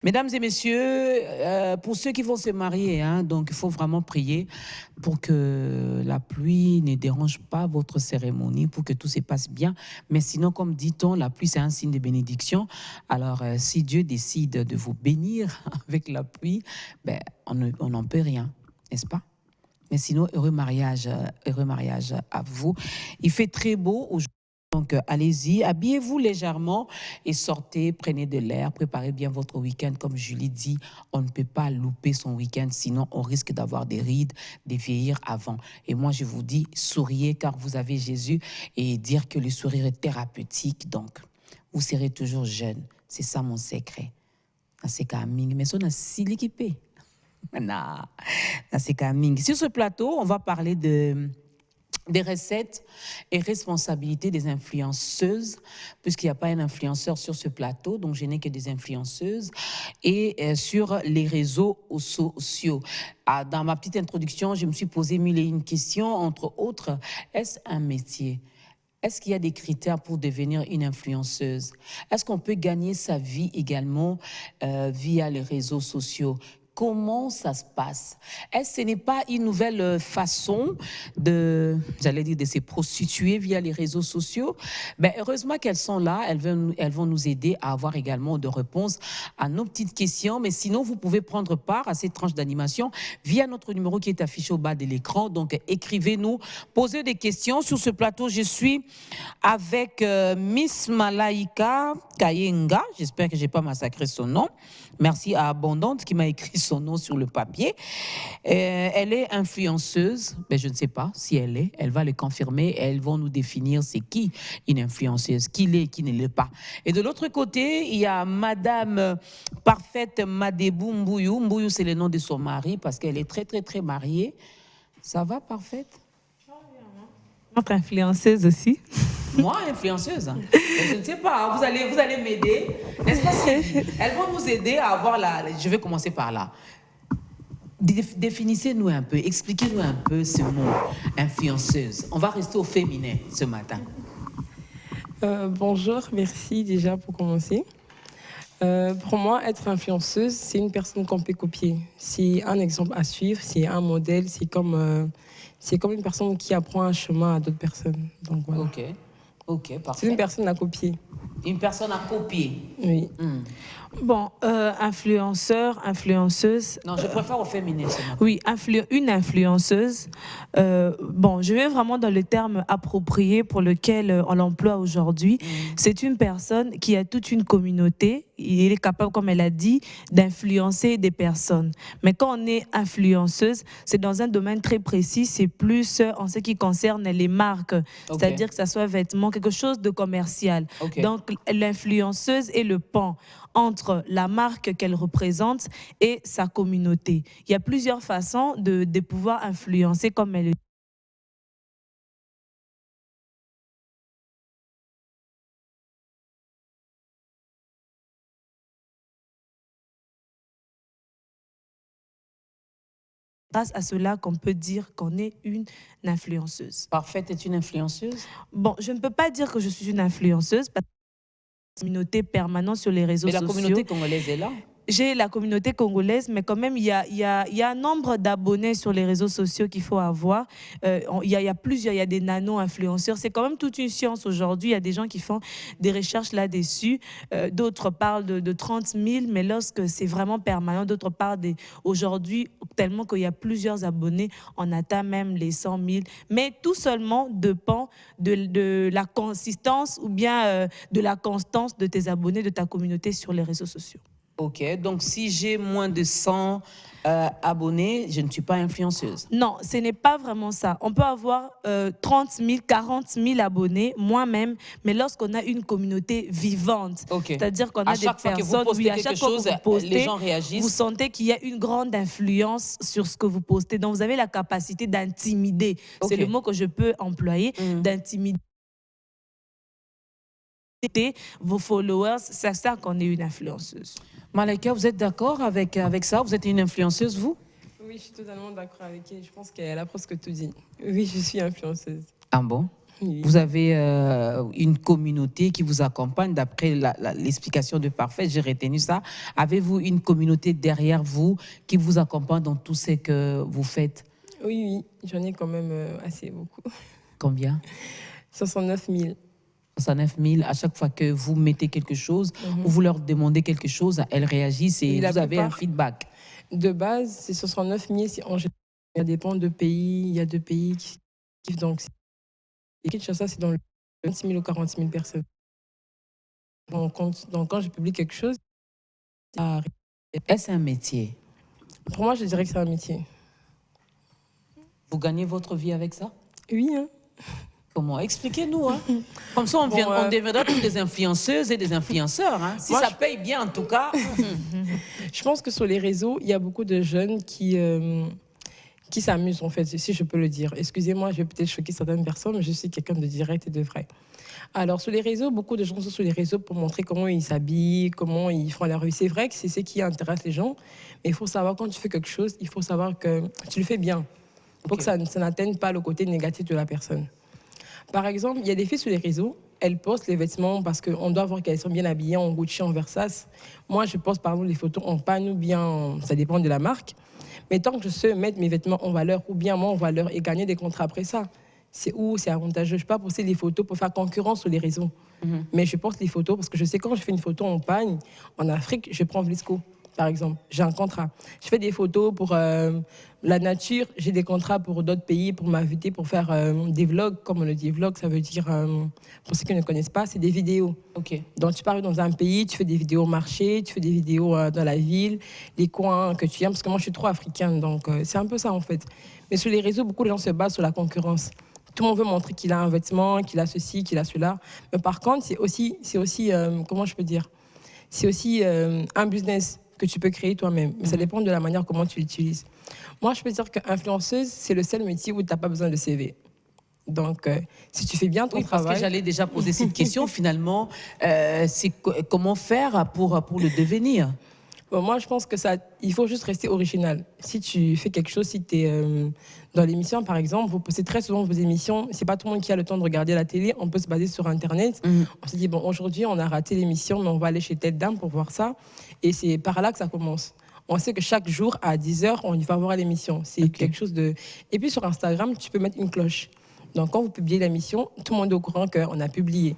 Mesdames et messieurs, pour ceux qui vont se marier, hein, donc il faut vraiment prier pour que la pluie ne dérange pas votre cérémonie, pour que tout se passe bien. Mais sinon, comme dit-on, la pluie, c'est un signe de bénédiction. Alors, si Dieu décide de vous bénir avec la pluie, ben, on n'en peut rien, n'est-ce pas? Mais sinon, heureux mariage à vous. Il fait très beau aujourd'hui. Donc, allez-y, habillez-vous légèrement et sortez, prenez de l'air, préparez bien votre week-end. Comme Julie dit, on ne peut pas louper son week-end, sinon on risque d'avoir des rides, de vieillir avant. Et moi, je vous dis, souriez car vous avez Jésus et dire que le sourire est thérapeutique. Donc, vous serez toujours jeune. C'est ça mon secret. C'est caming, mais ça, c'est l'équipé. C'est caming. Sur ce plateau, on va parler des recettes et responsabilités des influenceuses, puisqu'il n'y a pas un influenceur sur ce plateau, donc je n'ai que des influenceuses, et sur les réseaux sociaux. Dans ma petite introduction, je me suis posé mille et une questions, entre autres, est-ce un métier ? Est-ce qu'il y a des critères pour devenir une influenceuse? Est-ce qu'on peut gagner sa vie également via les réseaux sociaux? Comment ça se passe? Est-ce que ce n'est pas une nouvelle façon de se prostituer via les réseaux sociaux? Ben, heureusement qu'elles sont là, elles vont nous aider à avoir également de réponses à nos petites questions. Mais sinon, vous pouvez prendre part à ces tranches d'animation via notre numéro qui est affiché au bas de l'écran. Donc, écrivez-nous, posez des questions. Sur ce plateau, je suis avec Miss Malaika Kayenga. J'espère que je n'ai pas massacré son nom. Merci à Abondante qui m'a écrit son nom sur le papier. Elle est influenceuse, mais je ne sais pas si elle est. Elle va le confirmer. Elles vont nous définir c'est qui une influenceuse, qui l'est, qui ne l'est pas. Et de l'autre côté, il y a Madame Parfaite Madebou Mbouyou. Mbouyou, c'est le nom de son mari parce qu'elle est très, très, très mariée. Ça va, Parfaite? Notre influenceuse aussi. Moi, influenceuse? Je ne sais pas, vous allez m'aider. N'est-ce pas? Elles vont nous aider à avoir la... Je vais commencer par là. Définissez-nous un peu, expliquez-nous un peu ce mot, influenceuse. On va rester au féminin ce matin. Bonjour, merci déjà pour commencer. Pour moi, être influenceuse, c'est une personne qu'on peut copier. C'est un exemple à suivre, c'est un modèle, c'est comme une personne qui apprend un chemin à d'autres personnes. Donc, voilà. Ok, parfait. C'est une personne à copier. Une personne à copier. Oui. Bon, influenceur, influenceuse. Non, je préfère au féminin. Oui, une influenceuse. Bon, je vais vraiment dans le terme approprié pour lequel on l'emploie aujourd'hui. C'est une personne qui a toute une communauté. Il est capable, comme elle a dit, d'influencer des personnes. Mais quand on est influenceuse, c'est dans un domaine très précis. C'est plus en ce qui concerne les marques. C'est-à-dire que ça soit vêtements, quelque chose de commercial. Donc, l'influenceuse est le pont entre la marque qu'elle représente et sa communauté. Il y a plusieurs façons de pouvoir influencer, comme elle le dit. Grâce à cela qu'on peut dire qu'on est une influenceuse. Parfaite est une influenceuse? Bon, je ne peux pas dire que je suis une influenceuse parce que j'ai une communauté permanente sur les réseaux sociaux. Et la communauté congolaise est là? J'ai la communauté congolaise, mais quand même, il y a un nombre d'abonnés sur les réseaux sociaux qu'il faut avoir. Il y a plusieurs, il y a des nano-influenceurs. C'est quand même toute une science aujourd'hui. Il y a des gens qui font des recherches là-dessus. D'autres parlent de 30 000, mais lorsque c'est vraiment permanent, d'autres parlent aujourd'hui, tellement qu'il y a plusieurs abonnés, on atteint même les 100 000. Mais tout seulement dépend de la consistance ou bien de la constance de tes abonnés, de ta communauté sur les réseaux sociaux. Ok, donc si j'ai moins de 100 abonnés, je ne suis pas influenceuse. Non, ce n'est pas vraiment ça. On peut avoir 30 000, 40 000 abonnés, moi-même, mais lorsqu'on a une communauté vivante, c'est-à-dire qu'on a des personnes, oui, à chaque fois que vous postez, les gens réagissent. Vous sentez qu'il y a une grande influence sur ce que vous postez. Donc, vous avez la capacité d'intimider. C'est le mot que je peux employer, d'intimider vos followers. C'est ça qu'on est une influenceuse. Malaika, vous êtes d'accord avec ça? Vous êtes une influenceuse, vous? Oui, je suis totalement d'accord avec elle. Je pense qu'elle a presque tout dit. Oui, je suis influenceuse. Ah bon? Oui. Vous avez une communauté qui vous accompagne, d'après l'explication de Parfait, j'ai retenu ça. Avez-vous une communauté derrière vous qui vous accompagne dans tout ce que vous faites? Oui, j'en ai quand même assez beaucoup. Combien? 69 000. 69 000 à chaque fois que vous mettez quelque chose, ou vous leur demandez quelque chose, elles réagissent et Oui, la vous avez un plupart. feedback. De base, c'est 69 000. En général, ça dépend de pays. Il y a deux pays qui kiffent. Donc, Kinshasa, c'est dans le 26 000 ou 40 000 personnes. Donc, quand je publie quelque chose, ça arrive. Est-ce un métier? Pour moi, je dirais que c'est un métier. Vous gagnez votre vie avec ça? Oui, hein. Comment? Expliquez-nous. Hein. Comme ça, on deviendra tous des influenceuses et des influenceurs. Hein. Si Moi, ça paye bien, en tout cas. Je pense que sur les réseaux, il y a beaucoup de jeunes qui s'amusent, en fait, si je peux le dire. Excusez-moi, je vais peut-être choquer certaines personnes, mais je suis quelqu'un de direct et de vrai. Alors, sur les réseaux, beaucoup de gens sont sur les réseaux pour montrer comment ils s'habillent, comment ils font la rue. C'est vrai que c'est ce qui intéresse les gens, mais il faut savoir, quand tu fais quelque chose, il faut savoir que tu le fais bien, pour que ça n'atteigne pas le côté négatif de la personne. Par exemple, il y a des filles sur les réseaux, elles postent les vêtements parce qu'on doit voir qu'elles sont bien habillées en Gucci, en Versace. Moi, je poste par exemple les photos en panne ou bien, ça dépend de la marque. Mais tant que je sais mettre mes vêtements en valeur ou bien moi en valeur et gagner des contrats après ça, c'est avantageux. Je ne vais pas poster les photos pour faire concurrence sur les réseaux. Mais je poste les photos parce que je sais quand je fais une photo en pagne, en Afrique, je prends Vlisco, par exemple. J'ai un contrat. Je fais des photos pour la nature. J'ai des contrats pour d'autres pays, pour m'inviter, pour faire des vlogs. Comme on le dit, vlog, ça veut dire, pour ceux qui ne connaissent pas, c'est des vidéos. Ok. Donc, tu pars dans un pays, tu fais des vidéos au marché, tu fais des vidéos dans la ville, les coins que tu aimes, parce que moi, je suis trop africaine, donc c'est un peu ça, en fait. Mais sur les réseaux, beaucoup de gens se basent sur la concurrence. Tout le monde veut montrer qu'il a un vêtement, qu'il a ceci, qu'il a cela. Mais par contre, c'est aussi comment je peux dire, c'est aussi un business que tu peux créer toi-même. Mais ça dépend de la manière comment tu l'utilises. Moi, je peux dire qu'influenceuse, c'est le seul métier où tu n'as pas besoin de CV. Donc, si tu fais bien ton travail... Parce que j'allais déjà poser cette question, finalement, c'est comment faire pour le devenir? Bon, moi, je pense que il faut juste rester original. Si tu fais quelque chose, si tu es dans l'émission, par exemple, vous postez très souvent vos émissions. C'est pas tout le monde qui a le temps de regarder la télé. On peut se baser sur Internet. On se dit, bon, aujourd'hui, on a raté l'émission, mais on va aller chez telle dame pour voir ça. Et c'est par là que ça commence. On sait que chaque jour, à 10h, on y va voir l'émission. C'est quelque chose de... Et puis, sur Instagram, tu peux mettre une cloche. Donc, quand vous publiez l'émission, tout le monde est au courant qu'on a publié.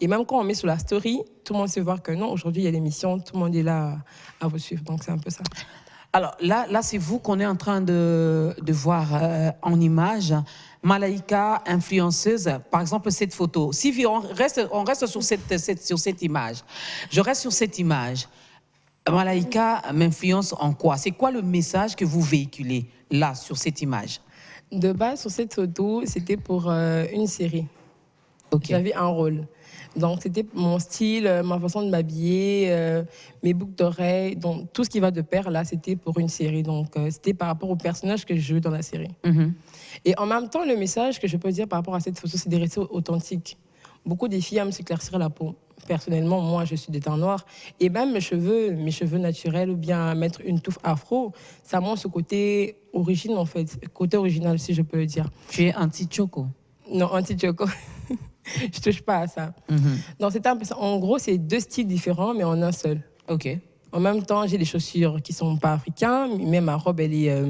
Et même quand on met sur la story, tout le monde sait voir que non, aujourd'hui, il y a l'émission, tout le monde est là à vous suivre. Donc, c'est un peu ça. Alors, là c'est vous qu'on est en train de voir en image. Malaika, influenceuse, par exemple, cette photo. Sylvie, on reste sur cette image. Je reste sur cette image. Malaika m'influence en quoi? C'est quoi le message que vous véhiculez là, sur cette image? De base, sur cette photo, c'était pour une série. Okay. J'avais un rôle. Donc, c'était mon style, ma façon de m'habiller, mes boucles d'oreilles. Donc, tout ce qui va de pair, là, c'était pour une série. Donc, c'était par rapport au personnage que je jouais dans la série. Et en même temps, le message que je peux dire par rapport à cette photo, c'est de rester authentique. Beaucoup des filles aiment s'éclaircir la peau. Personnellement, moi, je suis des teints noirs. Et même mes cheveux naturels ou bien mettre une touffe afro, ça montre ce côté origine, en fait. Côté original, si je peux le dire. Tu es anti-choco? Non, anti-choco. Je touche pas à ça. Donc, en gros, c'est deux styles différents, mais en un seul. Ok. En même temps, j'ai des chaussures qui sont pas africaines, mais ma robe, elle est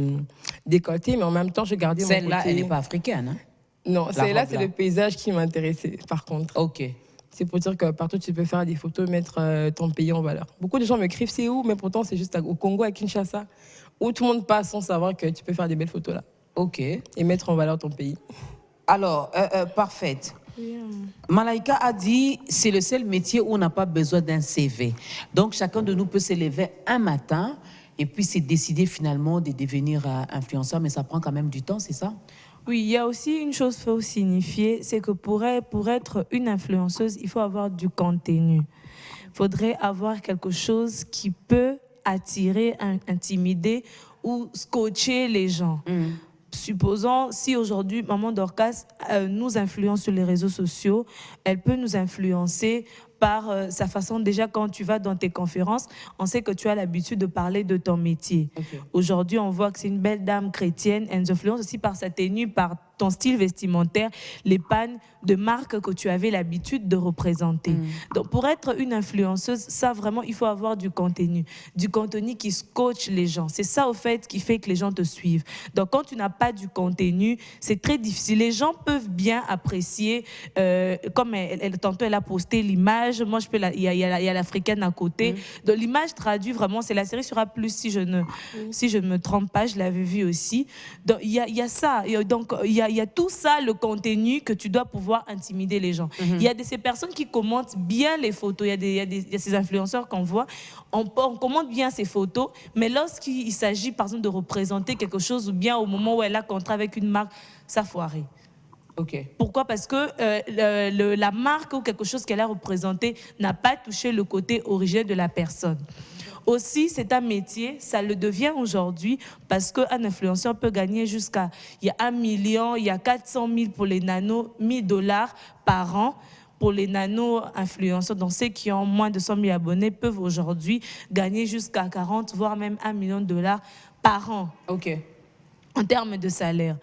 décolletée, mais en même temps, je gardais mon côté... Celle-là, elle n'est pas africaine, hein? Non, celle-là, c'est le paysage qui m'intéressait, par contre. Ok. C'est pour dire que partout, tu peux faire des photos, mettre ton pays en valeur. Beaucoup de gens m'écrivent, c'est où? Mais pourtant, c'est juste au Congo, à Kinshasa, où tout le monde passe sans savoir que tu peux faire des belles photos là. Ok. Et mettre en valeur ton pays. Alors, parfaite. Malaika a dit, c'est le seul métier où on n'a pas besoin d'un CV. Donc, chacun de nous peut se lever un matin et puis c'est décider finalement de devenir influenceur, mais ça prend quand même du temps, c'est ça? Oui, il y a aussi une chose qu'il faut signifier, c'est que pour être une influenceuse, il faut avoir du contenu. Il faudrait avoir quelque chose qui peut attirer, intimider ou scotcher les gens. Supposons, si aujourd'hui, Maman Dorcas nous influence sur les réseaux sociaux, elle peut nous influencer par sa façon, déjà quand tu vas dans tes conférences, on sait que tu as l'habitude de parler de ton métier. Aujourd'hui, on voit que c'est une belle dame chrétienne, elle nous influence aussi par sa tenue, par ton style vestimentaire, l'épargne de marques que tu avais l'habitude de représenter. Donc, pour être une influenceuse, ça vraiment, il faut avoir du contenu qui scotche les gens. C'est ça, au fait, qui fait que les gens te suivent. Donc, quand tu n'as pas du contenu, c'est très difficile. Les gens peuvent bien apprécier, comme tantôt elle a posté l'image, moi je peux il y a l'africaine à côté. Donc, l'image traduit vraiment, c'est la série sur A+, si je ne me trompe pas, je l'avais vu aussi. Donc, il y a ça. Donc, il y a tout ça, le contenu que tu dois pouvoir intimider les gens. Il y a ces personnes qui commentent bien les photos. Il y a ces influenceurs qu'on voit. On commente bien ces photos, mais lorsqu'il s'agit, par exemple, de représenter quelque chose, ou bien au moment où elle a contrat avec une marque, ça foirait. Ok. Pourquoi? Parce que la marque ou quelque chose qu'elle a représenté n'a pas touché le côté originel de la personne. Aussi, c'est un métier, ça le devient aujourd'hui parce qu'un influenceur peut gagner jusqu'à, il y a 1 million, il y a 400 000 pour les nanos, $1,000 par an. Pour les nano-influenceurs, donc ceux qui ont moins de 100 000 abonnés, peuvent aujourd'hui gagner jusqu'à 40, voire même $1 million par an. Ok. En termes de salaire.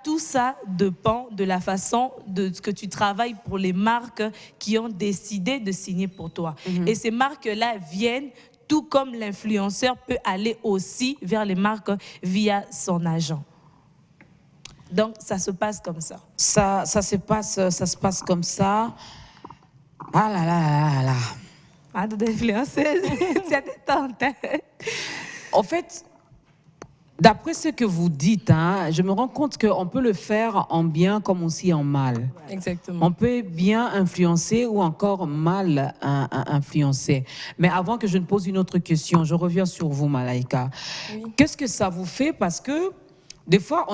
Tout ça dépend de la façon de ce que tu travailles pour les marques qui ont décidé de signer pour toi. Et ces marques-là viennent, tout comme l'influenceur peut aller aussi vers les marques via son agent. Donc, ça se passe comme ça. Ça se passe comme ça. Ah là là là là. Ah, d'influenceuse, tu as des tentes. En fait, d'après ce que vous dites, je me rends compte qu'on peut le faire en bien comme aussi en mal. Exactement. On peut bien influencer ou encore mal influencer. Mais avant que je ne pose une autre question, je reviens sur vous, Malaika. Oui. Qu'est-ce que ça vous fait? Parce que des fois,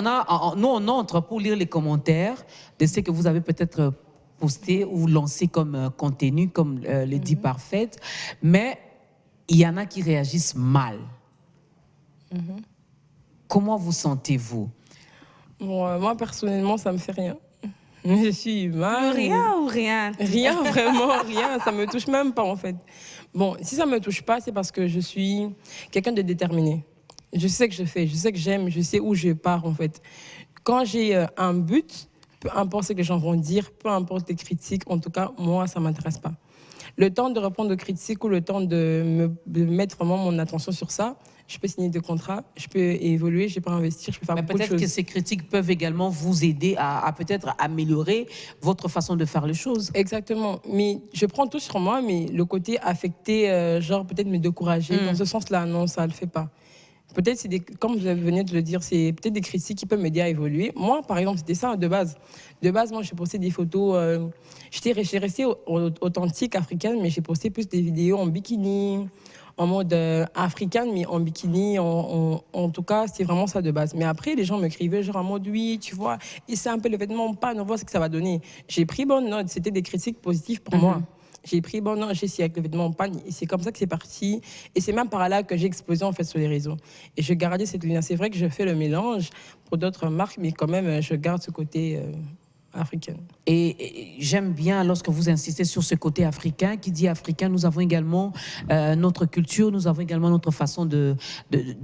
nous, on entre pour lire les commentaires de ce que vous avez peut-être posté ou lancé comme contenu, comme le dit Parfaite. Mais il y en a qui réagissent mal. Comment vous sentez-vous? Bon, moi, personnellement, ça me fait rien. Je suis mal. Rien ou rien? Rien, vraiment, rien. Ça me touche même pas, en fait. Bon, si ça me touche pas, c'est parce que je suis quelqu'un de déterminé. Je sais ce que je fais, je sais que j'aime, je sais où je pars, en fait. Quand j'ai un but, peu importe ce que les gens vont dire, peu importe les critiques, en tout cas, moi, ça m'intéresse pas. Le temps de répondre aux critiques ou le temps de mettre vraiment mon attention sur ça, je peux signer des contrats, je peux évoluer, je peux investir, je peux faire Mais beaucoup de choses. peut-être que ces critiques peuvent également vous aider à peut-être améliorer votre façon de faire les choses. Exactement. Mais je prends tout sur moi, mais le côté affecté, genre peut-être me décourager, dans ce sens-là, non, ça ne le fait pas. Peut-être, comme vous venez de le dire, c'est peut-être des critiques qui peuvent m'aider à évoluer. Moi, par exemple, c'était ça de base. De base, moi, j'ai posté des photos. J'étais restée authentique africaine, mais j'ai posté plus des vidéos en bikini, en mode africaine, mais en bikini. En tout cas, c'est vraiment ça de base. Mais après, les gens m'écrivaient genre en mode oui, tu vois, et c'est un peu le vêtement pas, on voit ce que ça va donner. J'ai pris bonne note. C'était des critiques positives pour moi. J'ai pris, bon, non, j'ai essayé avec le vêtement en panne, et c'est comme ça que c'est parti. Et c'est même par là que j'ai explosé, en fait, sur les réseaux. Et je gardais cette ligne. C'est vrai que je fais le mélange pour d'autres marques, mais quand même, je garde ce côté africain. Et j'aime bien lorsque vous insistez sur ce côté africain. Qui dit africain, nous avons également notre culture, nous avons également notre façon de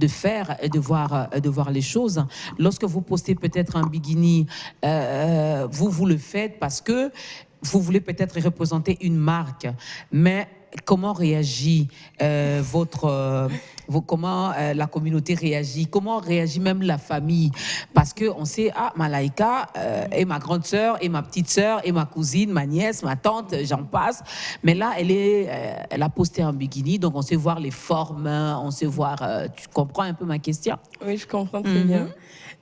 faire et de voir les choses. Lorsque vous postez peut-être un bikini, vous le faites parce que vous voulez peut-être représenter une marque, mais comment réagit comment la communauté réagit, comment réagit même la famille, parce que on sait Malaika est ma grande sœur et ma petite sœur et ma cousine, ma nièce, ma tante, j'en passe, mais là elle a posté un bikini, donc on sait voir les formes, on sait voir, tu comprends un peu ma question? Oui, je comprends très bien.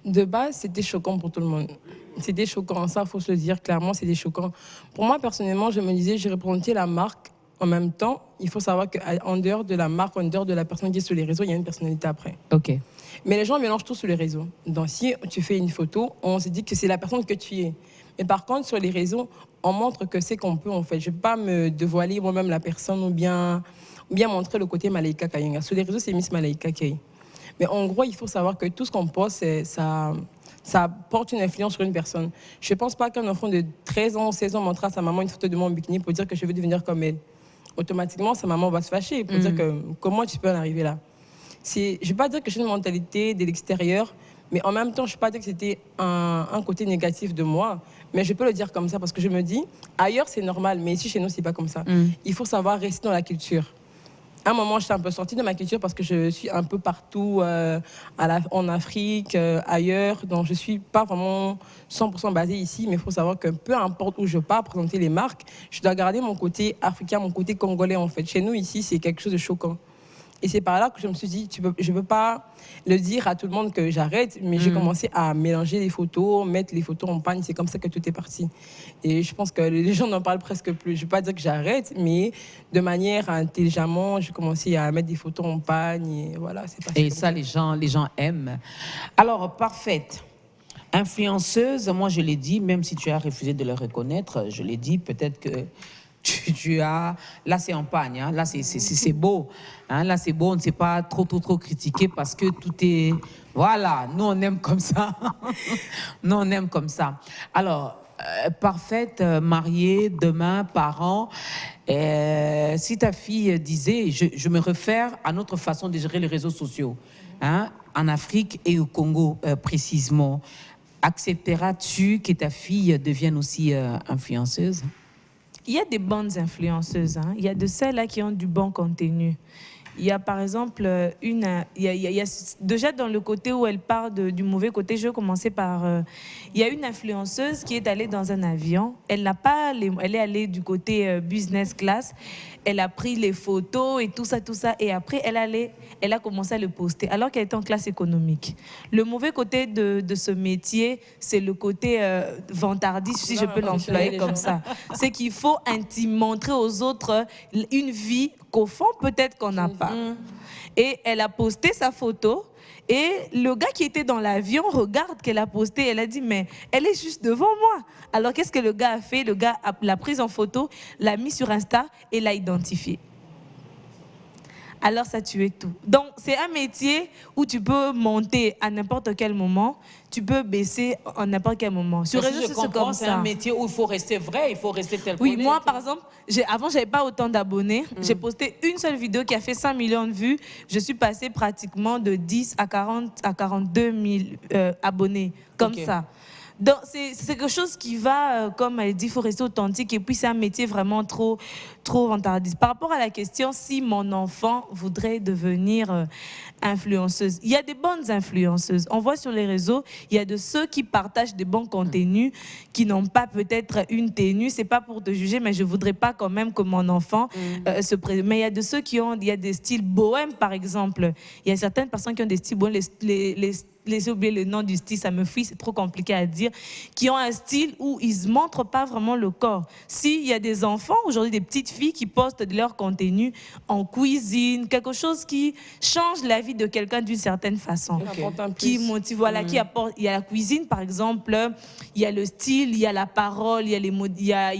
De base, c'était choquant pour tout le monde. C'était choquant, ça, il faut se le dire clairement, c'était choquant. Pour moi, personnellement, je me disais, j'ai représenté la marque. En même temps, il faut savoir qu'en dehors de la marque, en dehors de la personne qui est sur les réseaux, il y a une personnalité après. Ok. Mais les gens mélangent tout sur les réseaux. Donc, si tu fais une photo, on se dit que c'est la personne que tu es. Mais par contre, sur les réseaux, on montre que c'est qu'on peut, en fait. Je ne vais pas me dévoiler moi-même la personne ou bien montrer le côté Malaika Kayinga. Sur les réseaux, c'est Miss Malaika Kay. Mais en gros, il faut savoir que tout ce qu'on poste, ça porte une influence sur une personne. Je ne pense pas qu'un enfant de 13 ans, 16 ans montrera à sa maman une photo de moi en bikini pour dire que je veux devenir comme elle. Automatiquement, sa maman va se fâcher pour dire que comment tu peux en arriver là. Je ne vais pas dire que j'ai une mentalité de l'extérieur, Mais en même temps, je ne peux pas dire que c'était un côté négatif de moi. Mais je peux le dire comme ça parce que je me dis, ailleurs, c'est normal. Mais ici, chez nous, ce n'est pas comme ça. Il faut savoir rester dans la culture. À un moment, j'étais un peu sortie de ma culture parce que je suis un peu partout en Afrique, ailleurs. Donc, je ne suis pas vraiment 100% basée ici. Mais il faut savoir que peu importe où je pars, présenter les marques, je dois garder mon côté africain, mon côté congolais, en fait. Chez nous, ici, c'est quelque chose de choquant. Et c'est par là que je me suis dit, je ne peux pas le dire à tout le monde que j'arrête, mais j'ai commencé à mélanger les photos, mettre les photos en pagne. C'est comme ça que tout est parti. Et je pense que les gens n'en parlent presque plus. Je ne vais pas dire que j'arrête, mais de manière intelligemment, j'ai commencé à mettre des photos en pagne. Et voilà, c'est passé. Et ça, les gens aiment. Alors, parfaite. Influenceuse, moi je l'ai dit, même si tu as refusé de le reconnaître, je l'ai dit, peut-être que tu as... Là, c'est en pagne, hein. Là, c'est beau. Hein. Là, c'est beau, on ne s'est pas trop critiqué parce que tout est... Voilà, nous, on aime comme ça. Nous, on aime comme ça. Alors, parfaite, mariée, demain, parents, si ta fille disait, je me réfère à notre façon de gérer les réseaux sociaux, hein, en Afrique et au Congo précisément, accepteras-tu que ta fille devienne aussi influenceuse? Il y a des bonnes influenceuses, hein. Il y a de celles-là qui ont du bon contenu. Il y a par exemple il y a déjà dans le côté où elle parle du mauvais côté, je vais commencer par... il y a une influenceuse qui est allée dans un avion. Elle est allée du côté business class. Elle a pris les photos et tout ça. Et après, elle a commencé à le poster alors qu'elle était en classe économique. Le mauvais côté de ce métier, c'est le côté vantardiste, si je peux l'employer comme ça. C'est qu'il faut montrer aux autres une vie qu'au fond, peut-être qu'on n'a pas. Et elle a posté sa photo. Et le gars qui était dans l'avion regarde qu'elle a posté. Elle a dit, mais elle est juste devant moi. Alors, qu'est-ce que le gars a fait? Le gars l'a prise en photo, l'a mis sur Insta et l'a identifiée. Alors, ça tuait tout. Donc, c'est un métier où tu peux monter à n'importe quel moment, tu peux baisser à n'importe quel moment. Sur les réseaux sociaux, c'est comme ça. C'est un métier où il faut rester vrai, il faut rester tel qu'on est. Oui, moi, par exemple, avant, je n'avais pas autant d'abonnés. J'ai posté une seule vidéo qui a fait 5 millions de vues. Je suis passée pratiquement de 10 à 40 à 42 000 abonnés, comme ça. Donc, c'est quelque chose qui va, comme elle dit, il faut rester authentique. Et puis, c'est un métier vraiment trop vantardiste. Par rapport à la question, si mon enfant voudrait devenir influenceuse, il y a des bonnes influenceuses. On voit sur les réseaux, il y a de ceux qui partagent des bons contenus, qui n'ont pas peut-être une tenue. C'est pas pour te juger, mais je voudrais pas quand même que mon enfant se présente. Mais il y a de ceux il y a des styles bohèmes, par exemple. Il y a certaines personnes qui ont des styles bohèmes, laissez oublier le nom du style, ça me fuit, c'est trop compliqué à dire, qui ont un style où ils ne montrent pas vraiment le corps. S'il y a des enfants, aujourd'hui des petites filles qui postent de leur contenu en cuisine, quelque chose qui change la vie de quelqu'un d'une certaine façon, qui motive, voilà, qui apporte, il y a la cuisine par exemple, il y a le style, il y a la parole, il y a,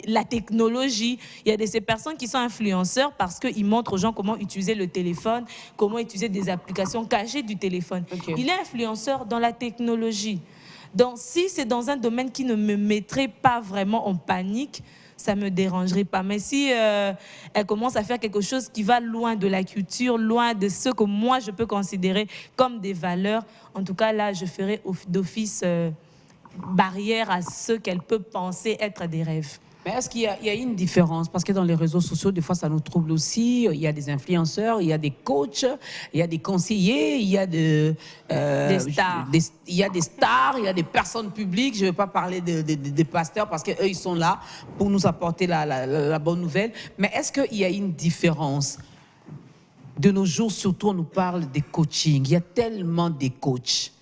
la technologie, il y a ces personnes qui sont influenceurs parce qu'ils montrent aux gens comment utiliser le téléphone, comment utiliser des applications cachées du téléphone. Il est influenceur dans la technologie. Donc, si c'est dans un domaine qui ne me mettrait pas vraiment en panique, ça ne me dérangerait pas. Mais si elle commence à faire quelque chose qui va loin de la culture, loin de ce que moi, je peux considérer comme des valeurs, en tout cas, là, je ferai d'office barrière à ce qu'elle peut penser être des rêves. Mais est-ce qu'il y a une différence? Parce que dans les réseaux sociaux, des fois, ça nous trouble aussi. Il y a des influenceurs, il y a des coachs, il y a des conseillers, il y a des stars. Il y a des stars, il y a des personnes publiques. Je ne vais pas parler des pasteurs parce qu'eux, ils sont là pour nous apporter la bonne nouvelle. Mais est-ce qu'il y a une différence? De nos jours, surtout, on nous parle des coachings. Il y a tellement de coachs.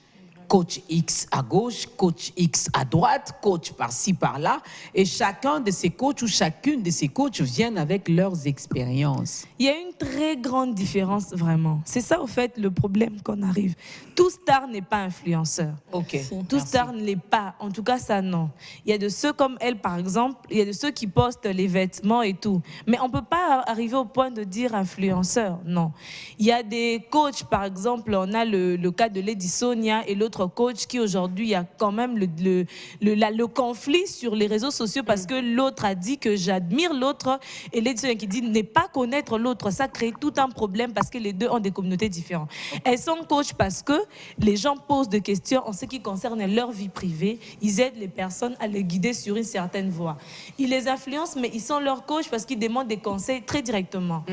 Coach X à gauche, coach X à droite, coach par-ci, par-là. Et chacun de ces coachs ou chacune de ces coachs viennent avec leurs expériences. Il y a une très grande différence, vraiment. C'est ça, au fait, le problème qu'on arrive. Tout star n'est pas influenceur. Ok. Tout star ne l'est pas. En tout cas, ça, non. Il y a de ceux comme elle, par exemple, il y a de ceux qui postent les vêtements et tout. Mais on ne peut pas arriver au point de dire influenceur, non. Il y a des coachs, par exemple, on a le cas de Lady Sonia et l'autre autre coach qui aujourd'hui, il y a quand même le conflit sur les réseaux sociaux parce que l'autre a dit que j'admire l'autre et l'édition qui dit ne pas connaître l'autre. Ça crée tout un problème parce que les deux ont des communautés différentes. Elles sont coach parce que les gens posent des questions en ce qui concerne leur vie privée. Ils aident les personnes à les guider sur une certaine voie. Ils les influencent, mais ils sont leurs coachs parce qu'ils demandent des conseils très directement.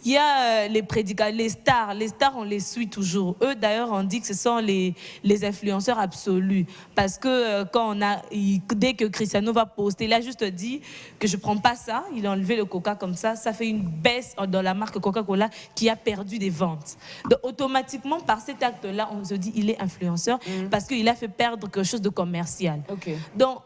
Il y a les prédicateurs, les stars. Les stars, on les suit toujours. Eux, d'ailleurs, on dit que ce sont les influenceurs absolus. Parce que dès que Cristiano va poster, il a juste dit que je ne prends pas ça. Il a enlevé le coca comme ça. Ça fait une baisse dans la marque Coca-Cola qui a perdu des ventes. Donc, automatiquement, par cet acte-là, on se dit qu'il est influenceur parce qu'il a fait perdre quelque chose de commercial. Donc,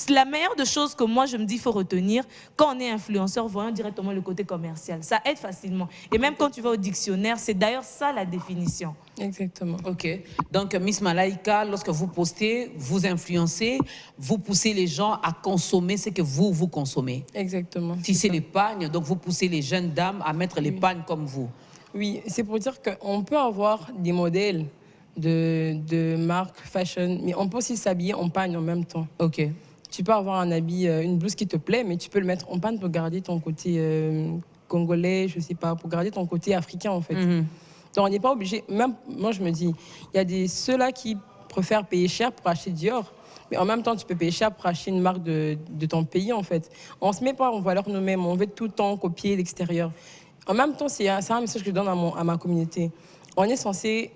la meilleure des choses que moi je me dis il faut retenir, quand on est influenceur, voyons directement le côté commercial. Ça aide facilement. Et même quand tu vas au dictionnaire, c'est d'ailleurs ça la définition. Exactement. Ok. Donc, Miss Malaika, lorsque vous postez, vous influencez, vous poussez les gens à consommer ce que vous consommez. Exactement. Si c'est l'épargne, donc vous poussez les jeunes dames à mettre l'épargne comme vous. Oui, c'est pour dire qu'on peut avoir des modèles de marques fashion, mais on peut aussi s'habiller en pagne en même temps. Ok. Tu peux avoir un habit, une blouse qui te plaît, mais tu peux le mettre en panne pour garder ton côté congolais, je sais pas, pour garder ton côté africain en fait. Donc on n'est pas obligé, même moi je me dis, il y a ceux-là qui préfèrent payer cher pour acheter Dior, mais en même temps tu peux payer cher pour acheter une marque de ton pays en fait. On se met pas en valeur nous-mêmes, on veut tout le temps copier l'extérieur. En même temps, c'est un message que je donne à ma communauté. On est censé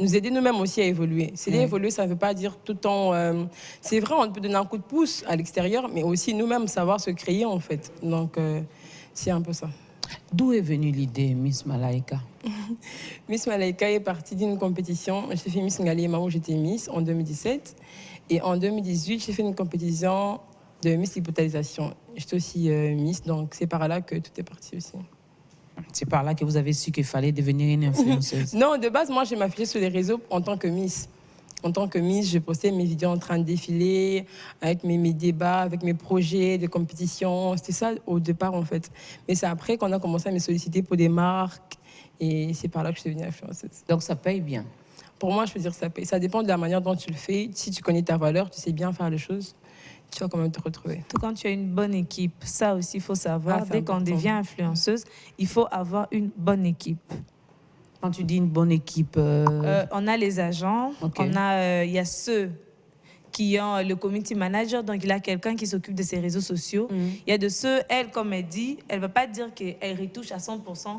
nous aider nous-mêmes aussi à évoluer. S'aider à évoluer, ça ne veut pas dire tout le temps... c'est vrai, on peut donner un coup de pouce à l'extérieur, mais aussi nous-mêmes savoir se créer, en fait. Donc, c'est un peu ça. D'où est venue l'idée, Miss Malaika? Miss Malaika est partie d'une compétition. J'ai fait Miss Ngaliema où j'étais Miss en 2017. Et en 2018, j'ai fait une compétition de Miss Hypothalisation. J'étais aussi Miss, donc c'est par là que tout est parti aussi. C'est par là que vous avez su qu'il fallait devenir une influenceuse. Non, de base, moi, je m'affichais sur les réseaux en tant que Miss. En tant que Miss, je postais mes vidéos en train de défiler, avec mes débats, avec mes projets de compétition. C'était ça au départ, en fait. Mais c'est après qu'on a commencé à me solliciter pour des marques. Et c'est par là que je suis devenue influenceuse. Donc, ça paye bien? Pour moi, je peux dire que ça paye. Ça dépend de la manière dont tu le fais. Si tu connais ta valeur, tu sais bien faire les choses, tu vas quand même te retrouver. Tout quand tu as une bonne équipe, ça aussi, il faut savoir. Dès qu'on important. devient influenceuse, il faut avoir une bonne équipe. Quand tu dis une bonne équipe... On a les agents, il y a ceux qui ont le community manager, donc il y a quelqu'un qui s'occupe de ses réseaux sociaux. Il y a de ceux, elle, comme elle dit, elle ne va pas dire qu'elle retouche à 100%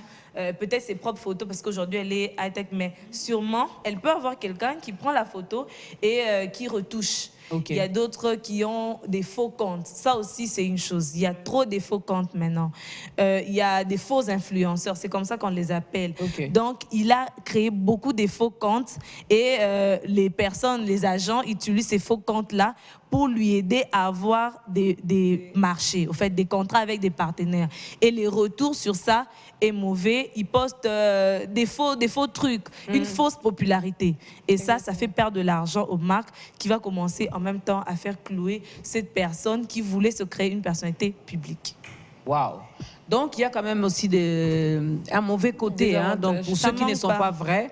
peut-être ses propres photos, parce qu'aujourd'hui, elle est high-tech, mais sûrement, elle peut avoir quelqu'un qui prend la photo et qui retouche. Il y a d'autres qui ont des faux comptes. Ça aussi, c'est une chose. Il y a trop de faux comptes maintenant. Il y a des faux influenceurs. C'est comme ça qu'on les appelle. Donc, il a créé beaucoup de faux comptes et les personnes, les agents utilisent ces faux comptes-là pour lui aider à avoir des marchés, au fait, des contrats avec des partenaires. Et les retours sur ça est mauvais. Ils postent des faux trucs, une fausse popularité. Et ça fait perdre de l'argent aux marques qui va commencer en même temps à faire clouer cette personne qui voulait se créer une personnalité publique. Waouh! Donc, il y a quand même aussi un mauvais côté. Hein? Donc, pour ceux qui ne sont pas vrais,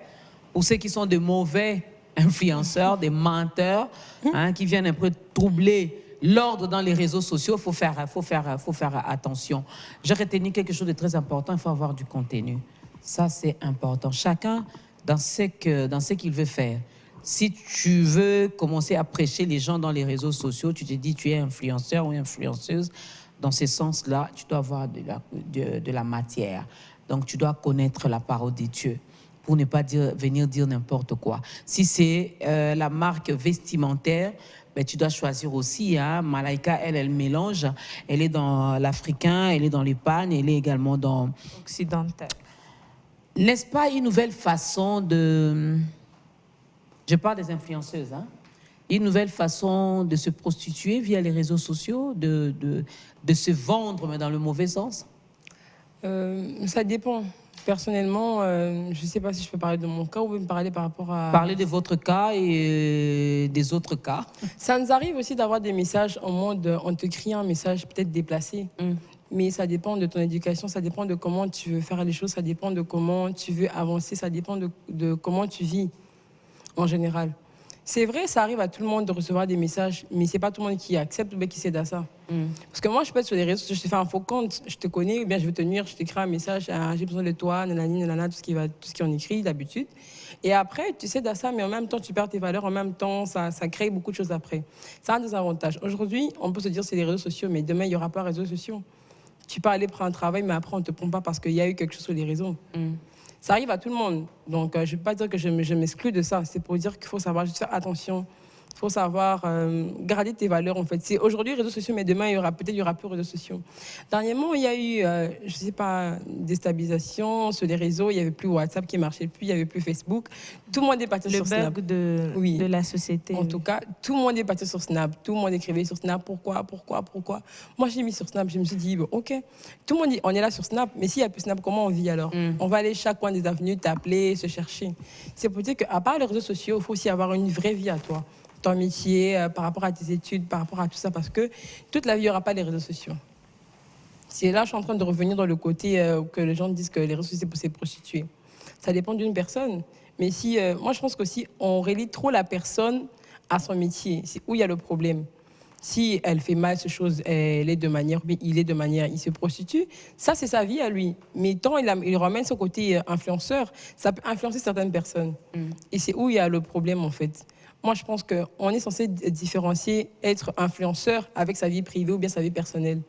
pour ceux qui sont de mauvais influenceurs, des menteurs, hein, qui viennent un peu troubler l'ordre dans les réseaux sociaux, il faut faire attention. J'ai retenu quelque chose de très important, il faut avoir du contenu. Ça, c'est important. Chacun dans ce qu'il veut faire. Si tu veux commencer à prêcher les gens dans les réseaux sociaux, tu te dis tu es influenceur ou influenceuse, dans ce sens-là, tu dois avoir de la matière. Donc, tu dois connaître la parole de Dieu pour ne pas venir dire n'importe quoi. Si c'est la marque vestimentaire, ben, tu dois choisir aussi. Hein. Malaika, elle mélange. Elle est dans l'africain, elle est dans l'épargne, elle est également dans... Occidental. N'est-ce pas une nouvelle façon de... Je parle des influenceuses, hein. Une nouvelle façon de se prostituer via les réseaux sociaux, de se vendre, mais dans le mauvais sens? Ça dépend. Personnellement, je ne sais pas si je peux parler de mon cas ou me parler par rapport à... Parler de votre cas et des autres cas. Ça nous arrive aussi d'avoir des messages en mode, on te crie un message peut-être déplacé. Mais ça dépend de ton éducation, ça dépend de comment tu veux faire les choses, ça dépend de comment tu veux avancer, ça dépend de comment tu vis en général. C'est vrai, ça arrive à tout le monde de recevoir des messages, mais c'est pas tout le monde qui accepte ou bien qui cède à ça. Parce que moi, je peux être sur les réseaux sociaux, je te fais un faux compte, je te connais, ou bien je veux te nuire, je t'écris un message, ah, j'ai besoin de toi, nanani, nanana, tout ce qu'on écrit d'habitude. Et après, tu cèdes à ça, mais en même temps, tu perds tes valeurs, en même temps, ça crée beaucoup de choses après. Ça a des avantages. Aujourd'hui, on peut se dire c'est les réseaux sociaux, mais demain, il n'y aura pas de réseaux sociaux. Tu peux aller prendre un travail, mais après, on ne te prend pas parce qu'il y a eu quelque chose sur les réseaux. Ça arrive à tout le monde. Donc, je ne vais pas dire que je m'exclus de ça. C'est pour dire qu'il faut savoir juste faire attention. Il faut savoir garder tes valeurs, en fait. C'est aujourd'hui les réseaux sociaux, mais demain, il y aura plus de réseaux sociaux. Dernièrement, il y a eu, je ne sais pas, déstabilisation sur les réseaux. Il n'y avait plus WhatsApp qui ne marchait plus, il n'y avait plus Facebook. Tout le monde est parti sur Snap. Le bug de la société. En tout cas, tout le monde est parti sur Snap. Tout le monde écrivait sur Snap. Pourquoi? Moi, j'ai mis sur Snap. Je me suis dit, bon, OK. Tout le monde dit, on est là sur Snap. Mais s'il n'y a plus Snap, comment on vit alors? On va aller chaque coin des avenues, t'appeler, se chercher. C'est pour dire qu'à part les réseaux sociaux, il faut aussi avoir une vraie vie à toi. Ton métier, par rapport à tes études, par rapport à tout ça, parce que toute la vie, il n'y aura pas les réseaux sociaux. C'est là, je suis en train de revenir dans le côté que les gens disent que les réseaux sociaux, c'est prostituer. Ça dépend d'une personne. Mais si, moi, je pense qu'aussi, on relie trop la personne à son métier. C'est où il y a le problème. Si elle fait mal ces choses, elle est de manière, il est de manière, il se prostitue, ça, c'est sa vie à lui. Mais tant il ramène son côté influenceur, ça peut influencer certaines personnes. Et c'est où il y a le problème, en fait. Moi, je pense qu'on est censé différencier être influenceur avec sa vie privée ou bien sa vie personnelle.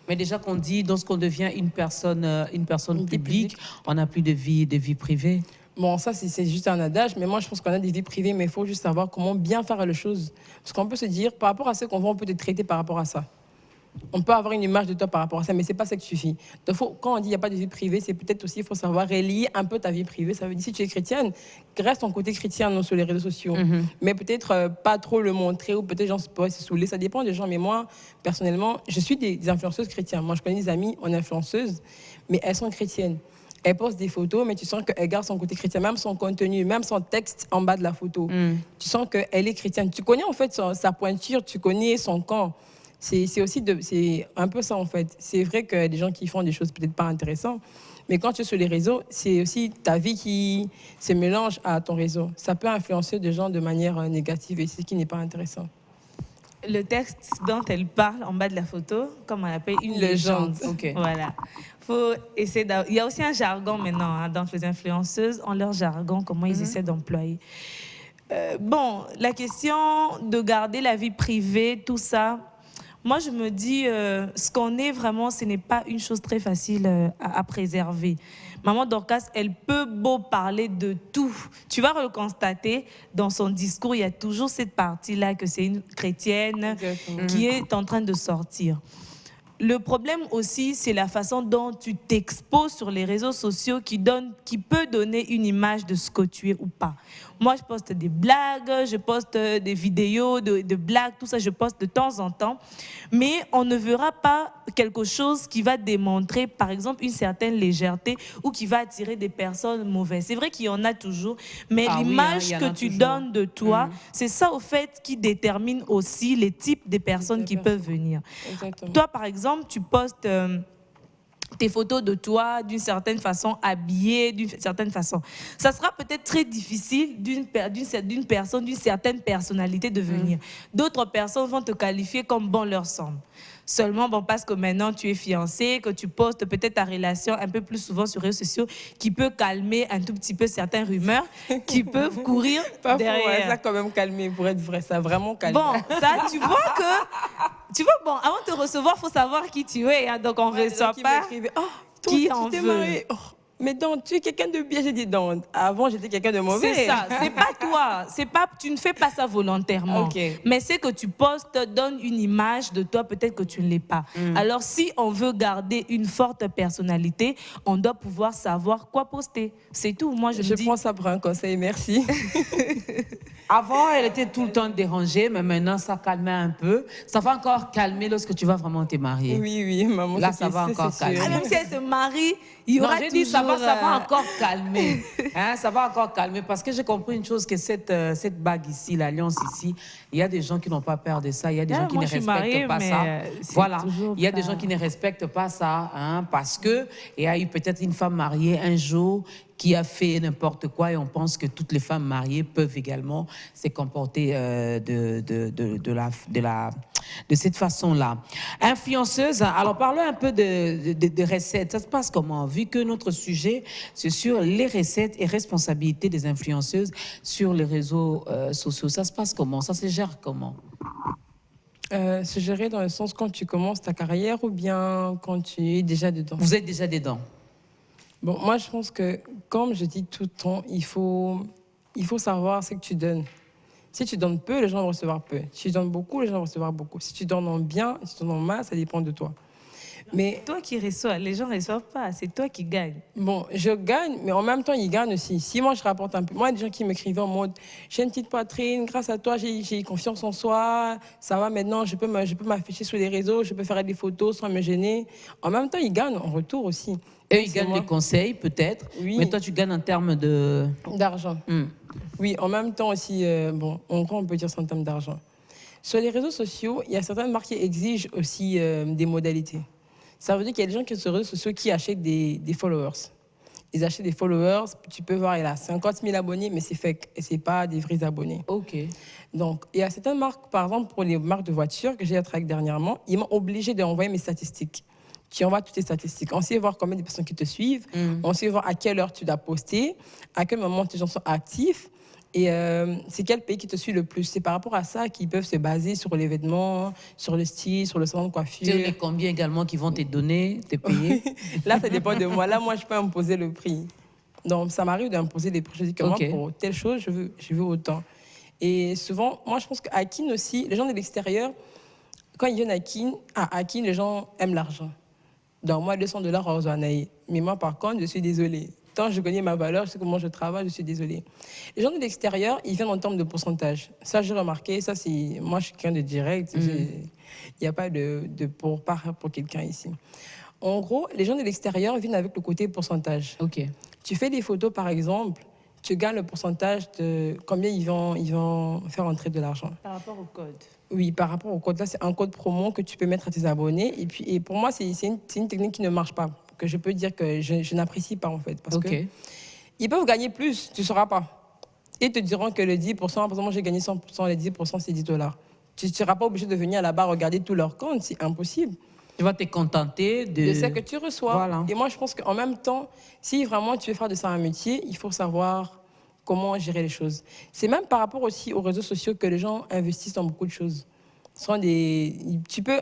Mais déjà qu'on dit, lorsqu'on devient une personne publique, on n'a plus de vie privée. Bon, ça, c'est juste un adage, mais moi, je pense qu'on a des vies privées, mais il faut juste savoir comment bien faire les choses. Parce qu'on peut se dire, par rapport à ce qu'on voit, on peut te traiter par rapport à ça. On peut avoir une image de toi par rapport à ça, mais ce n'est pas ça qui suffit. Donc, quand on dit qu'il n'y a pas de vie privée, c'est peut-être aussi, il faut savoir relier un peu ta vie privée. Ça veut dire, si tu es chrétienne, reste ton côté chrétien non, sur les réseaux sociaux. Mais peut-être pas trop le montrer, ou peut-être gens pourraient se saouler. Ça dépend des gens. Mais moi, personnellement, je suis des influenceuses chrétiennes. Moi, je connais des amies en influenceuses, mais elles sont chrétiennes. Elle poste des photos, mais tu sens qu'elle garde son côté chrétien, même son contenu, même son texte en bas de la photo. Tu sens qu'elle est chrétienne. Tu connais en fait sa pointure, tu connais son camp. C'est un peu ça en fait. C'est vrai qu'il y a des gens qui font des choses peut-être pas intéressantes, mais quand tu es sur les réseaux, c'est aussi ta vie qui se mélange à ton réseau. Ça peut influencer des gens de manière négative et c'est ce qui n'est pas intéressant. Le texte dont elle parle en bas de la photo, comme on l'appelle, une légende. Okay. Voilà. Faut essayer Il y a aussi un jargon maintenant dans les influenceuses, en leur jargon, comment ils essaient d'employer. Bon, la question de garder la vie privée, tout ça, moi je me dis, ce qu'on est vraiment, ce n'est pas une chose très facile à préserver. Maman Dorcas, elle peut beau parler de tout. Tu vas le constater, dans son discours, il y a toujours cette partie-là que c'est une chrétienne qui est en train de sortir. Le problème aussi, c'est la façon dont tu t'exposes sur les réseaux sociaux qui peut donner une image de ce que tu es ou pas. Moi, je poste des blagues, je poste des vidéos de blagues, tout ça, je poste de temps en temps. Mais on ne verra pas quelque chose qui va démontrer, par exemple, une certaine légèreté ou qui va attirer des personnes mauvaises. C'est vrai qu'il y en a toujours, mais l'image que tu donnes de toi, c'est ça, au fait, qui détermine aussi les types de personnes qui peuvent venir. Exactement. Toi, par exemple, tu postes tes photos de toi d'une certaine façon, habillée d'une certaine façon. Ça sera peut-être très difficile d'une personne, d'une certaine personnalité de venir. D'autres personnes vont te qualifier comme bon leur semble. Seulement, bon, parce que maintenant tu es fiancé, que tu postes peut-être ta relation un peu plus souvent sur les réseaux sociaux, qui peut calmer un tout petit peu certaines rumeurs qui peuvent courir derrière. Ouais, ça a quand même calmé, pour être vrai, ça a vraiment calmé. Bon, ça, tu vois, bon, avant de te recevoir, il faut savoir qui tu es, hein, donc on ne reçoit pas qui en veut. Mais donc, tu es quelqu'un de bien. J'ai dit, donc, avant, j'étais quelqu'un de mauvais. C'est ça, c'est pas toi. Tu ne fais pas ça volontairement. Okay. Mais c'est que tu postes donne une image de toi, peut-être que tu ne l'es pas. Alors, si on veut garder une forte personnalité, on doit pouvoir savoir quoi poster. C'est tout. Moi, je prends ça pour un conseil, merci. Avant, elle était tout le temps dérangée, mais maintenant, ça calmait un peu. Ça va encore calmer lorsque tu vas vraiment te marier. Oui, maman. Là, ça va encore calmer. Même si elle se marie, il y aura toujours... dit, ça va encore calmer. Hein, ça va encore calmer parce que j'ai compris une chose, que cette bague ici, l'alliance ici, il y a des gens qui n'ont pas peur de ça. Il y a des gens qui ne respectent pas ça. Voilà. Il y a des gens qui ne respectent pas ça, hein, parce qu'il y a eu peut-être une femme mariée un jour qui a fait n'importe quoi et on pense que toutes les femmes mariées peuvent également se comporter de cette façon-là. Influenceuse, alors parlons un peu de recettes. Ça se passe comment? Vu que notre sujet, c'est sur les recettes et responsabilités des influenceuses sur les réseaux sociaux. Ça se passe comment? Ça se gère comment? Se gérer dans le sens quand tu commences ta carrière ou bien quand tu es déjà dedans? Vous êtes déjà dedans. Bon, moi, je pense que, comme je dis tout le temps, il faut savoir ce que tu donnes. Si tu donnes peu, les gens vont recevoir peu. Si tu donnes beaucoup, les gens vont recevoir beaucoup. Si tu donnes en bien, si tu donnes en mal, ça dépend de toi. Mais Toi qui reçois, les gens ne reçoivent pas, c'est toi qui gagnes. bon, je gagne, mais en même temps, ils gagnent aussi. Si moi, je rapporte un peu... Moi, il y a des gens qui m'écrivaient en mode « J'ai une petite poitrine, grâce à toi, j'ai confiance en soi, ça va maintenant, je peux m'afficher sur les réseaux, je peux faire des photos sans me gêner. » En même temps, ils gagnent en retour aussi. Eux, ils gagnent des conseils, peut-être, Oui. mais toi, tu gagnes en termes de... D'argent. Oui, en même temps aussi, bon, en gros, on peut dire ça en termes d'argent. Sur les réseaux sociaux, il y a certaines marques qui exigent aussi des modalités. Ça veut dire qu'il y a des gens qui sont sur les réseaux sociaux qui achètent des followers. Ils achètent des followers, tu peux voir, il a 50 000 abonnés, mais c'est fake et ce n'est pas des vrais abonnés. OK. Donc, il y a certaines marques, par exemple, pour les marques de voitures que j'ai travaillé dernièrement, ils m'ont obligé d'envoyer mes statistiques. Tu envoies toutes tes statistiques. On sait voir combien de personnes qui te suivent, on sait voir à quelle heure tu dois poster, à quel moment tes gens sont actifs, et c'est quel pays qui te suit le plus. C'est par rapport à ça qu'ils peuvent se baser sur les vêtements, sur le style, sur le salon de coiffure. Tu sais combien également qui vont te donner, te payer? Là, ça dépend de moi. Là, moi, je peux imposer le prix. Donc, ça m'arrive d'imposer des prix. Je dis que moi, pour telle chose, je veux autant. Et souvent, moi, je pense qu'à Akin aussi, les gens de l'extérieur, quand ils viennent à Akin, les gens aiment l'argent. Donc, moi, $200 à Ozanaï. Mais moi, par contre, je suis désolée. Tant je connais ma valeur, je sais comment je travaille, je suis désolée. Les gens de l'extérieur, ils viennent en termes de pourcentage. Ça, j'ai remarqué. Ça, c'est... Moi, je suis quelqu'un de direct. Il n'y a pas de pour quelqu'un ici. En gros, les gens de l'extérieur viennent avec le côté pourcentage. OK. Tu fais des photos, par exemple, tu gagnes le pourcentage de combien ils vont faire entrer de l'argent. Par rapport au code. Oui, par rapport au code. Là, c'est un code promo que tu peux mettre à tes abonnés. Et pour moi, c'est une technique qui ne marche pas, que je peux dire que je n'apprécie pas, en fait. Parce que ils peuvent gagner plus, tu ne sauras pas. Ils te diront que le 10%, par exemple, moi, j'ai gagné 100%, les 10%, c'est $10. Tu ne seras pas obligé de venir là-bas regarder tout leur compte, c'est impossible. Tu vas te contenter de ce que tu reçois. Voilà. Et moi, je pense qu'en même temps, si vraiment tu veux faire de ça un métier, il faut savoir comment gérer les choses. C'est même par rapport aussi aux réseaux sociaux que les gens investissent dans beaucoup de choses. Tu peux,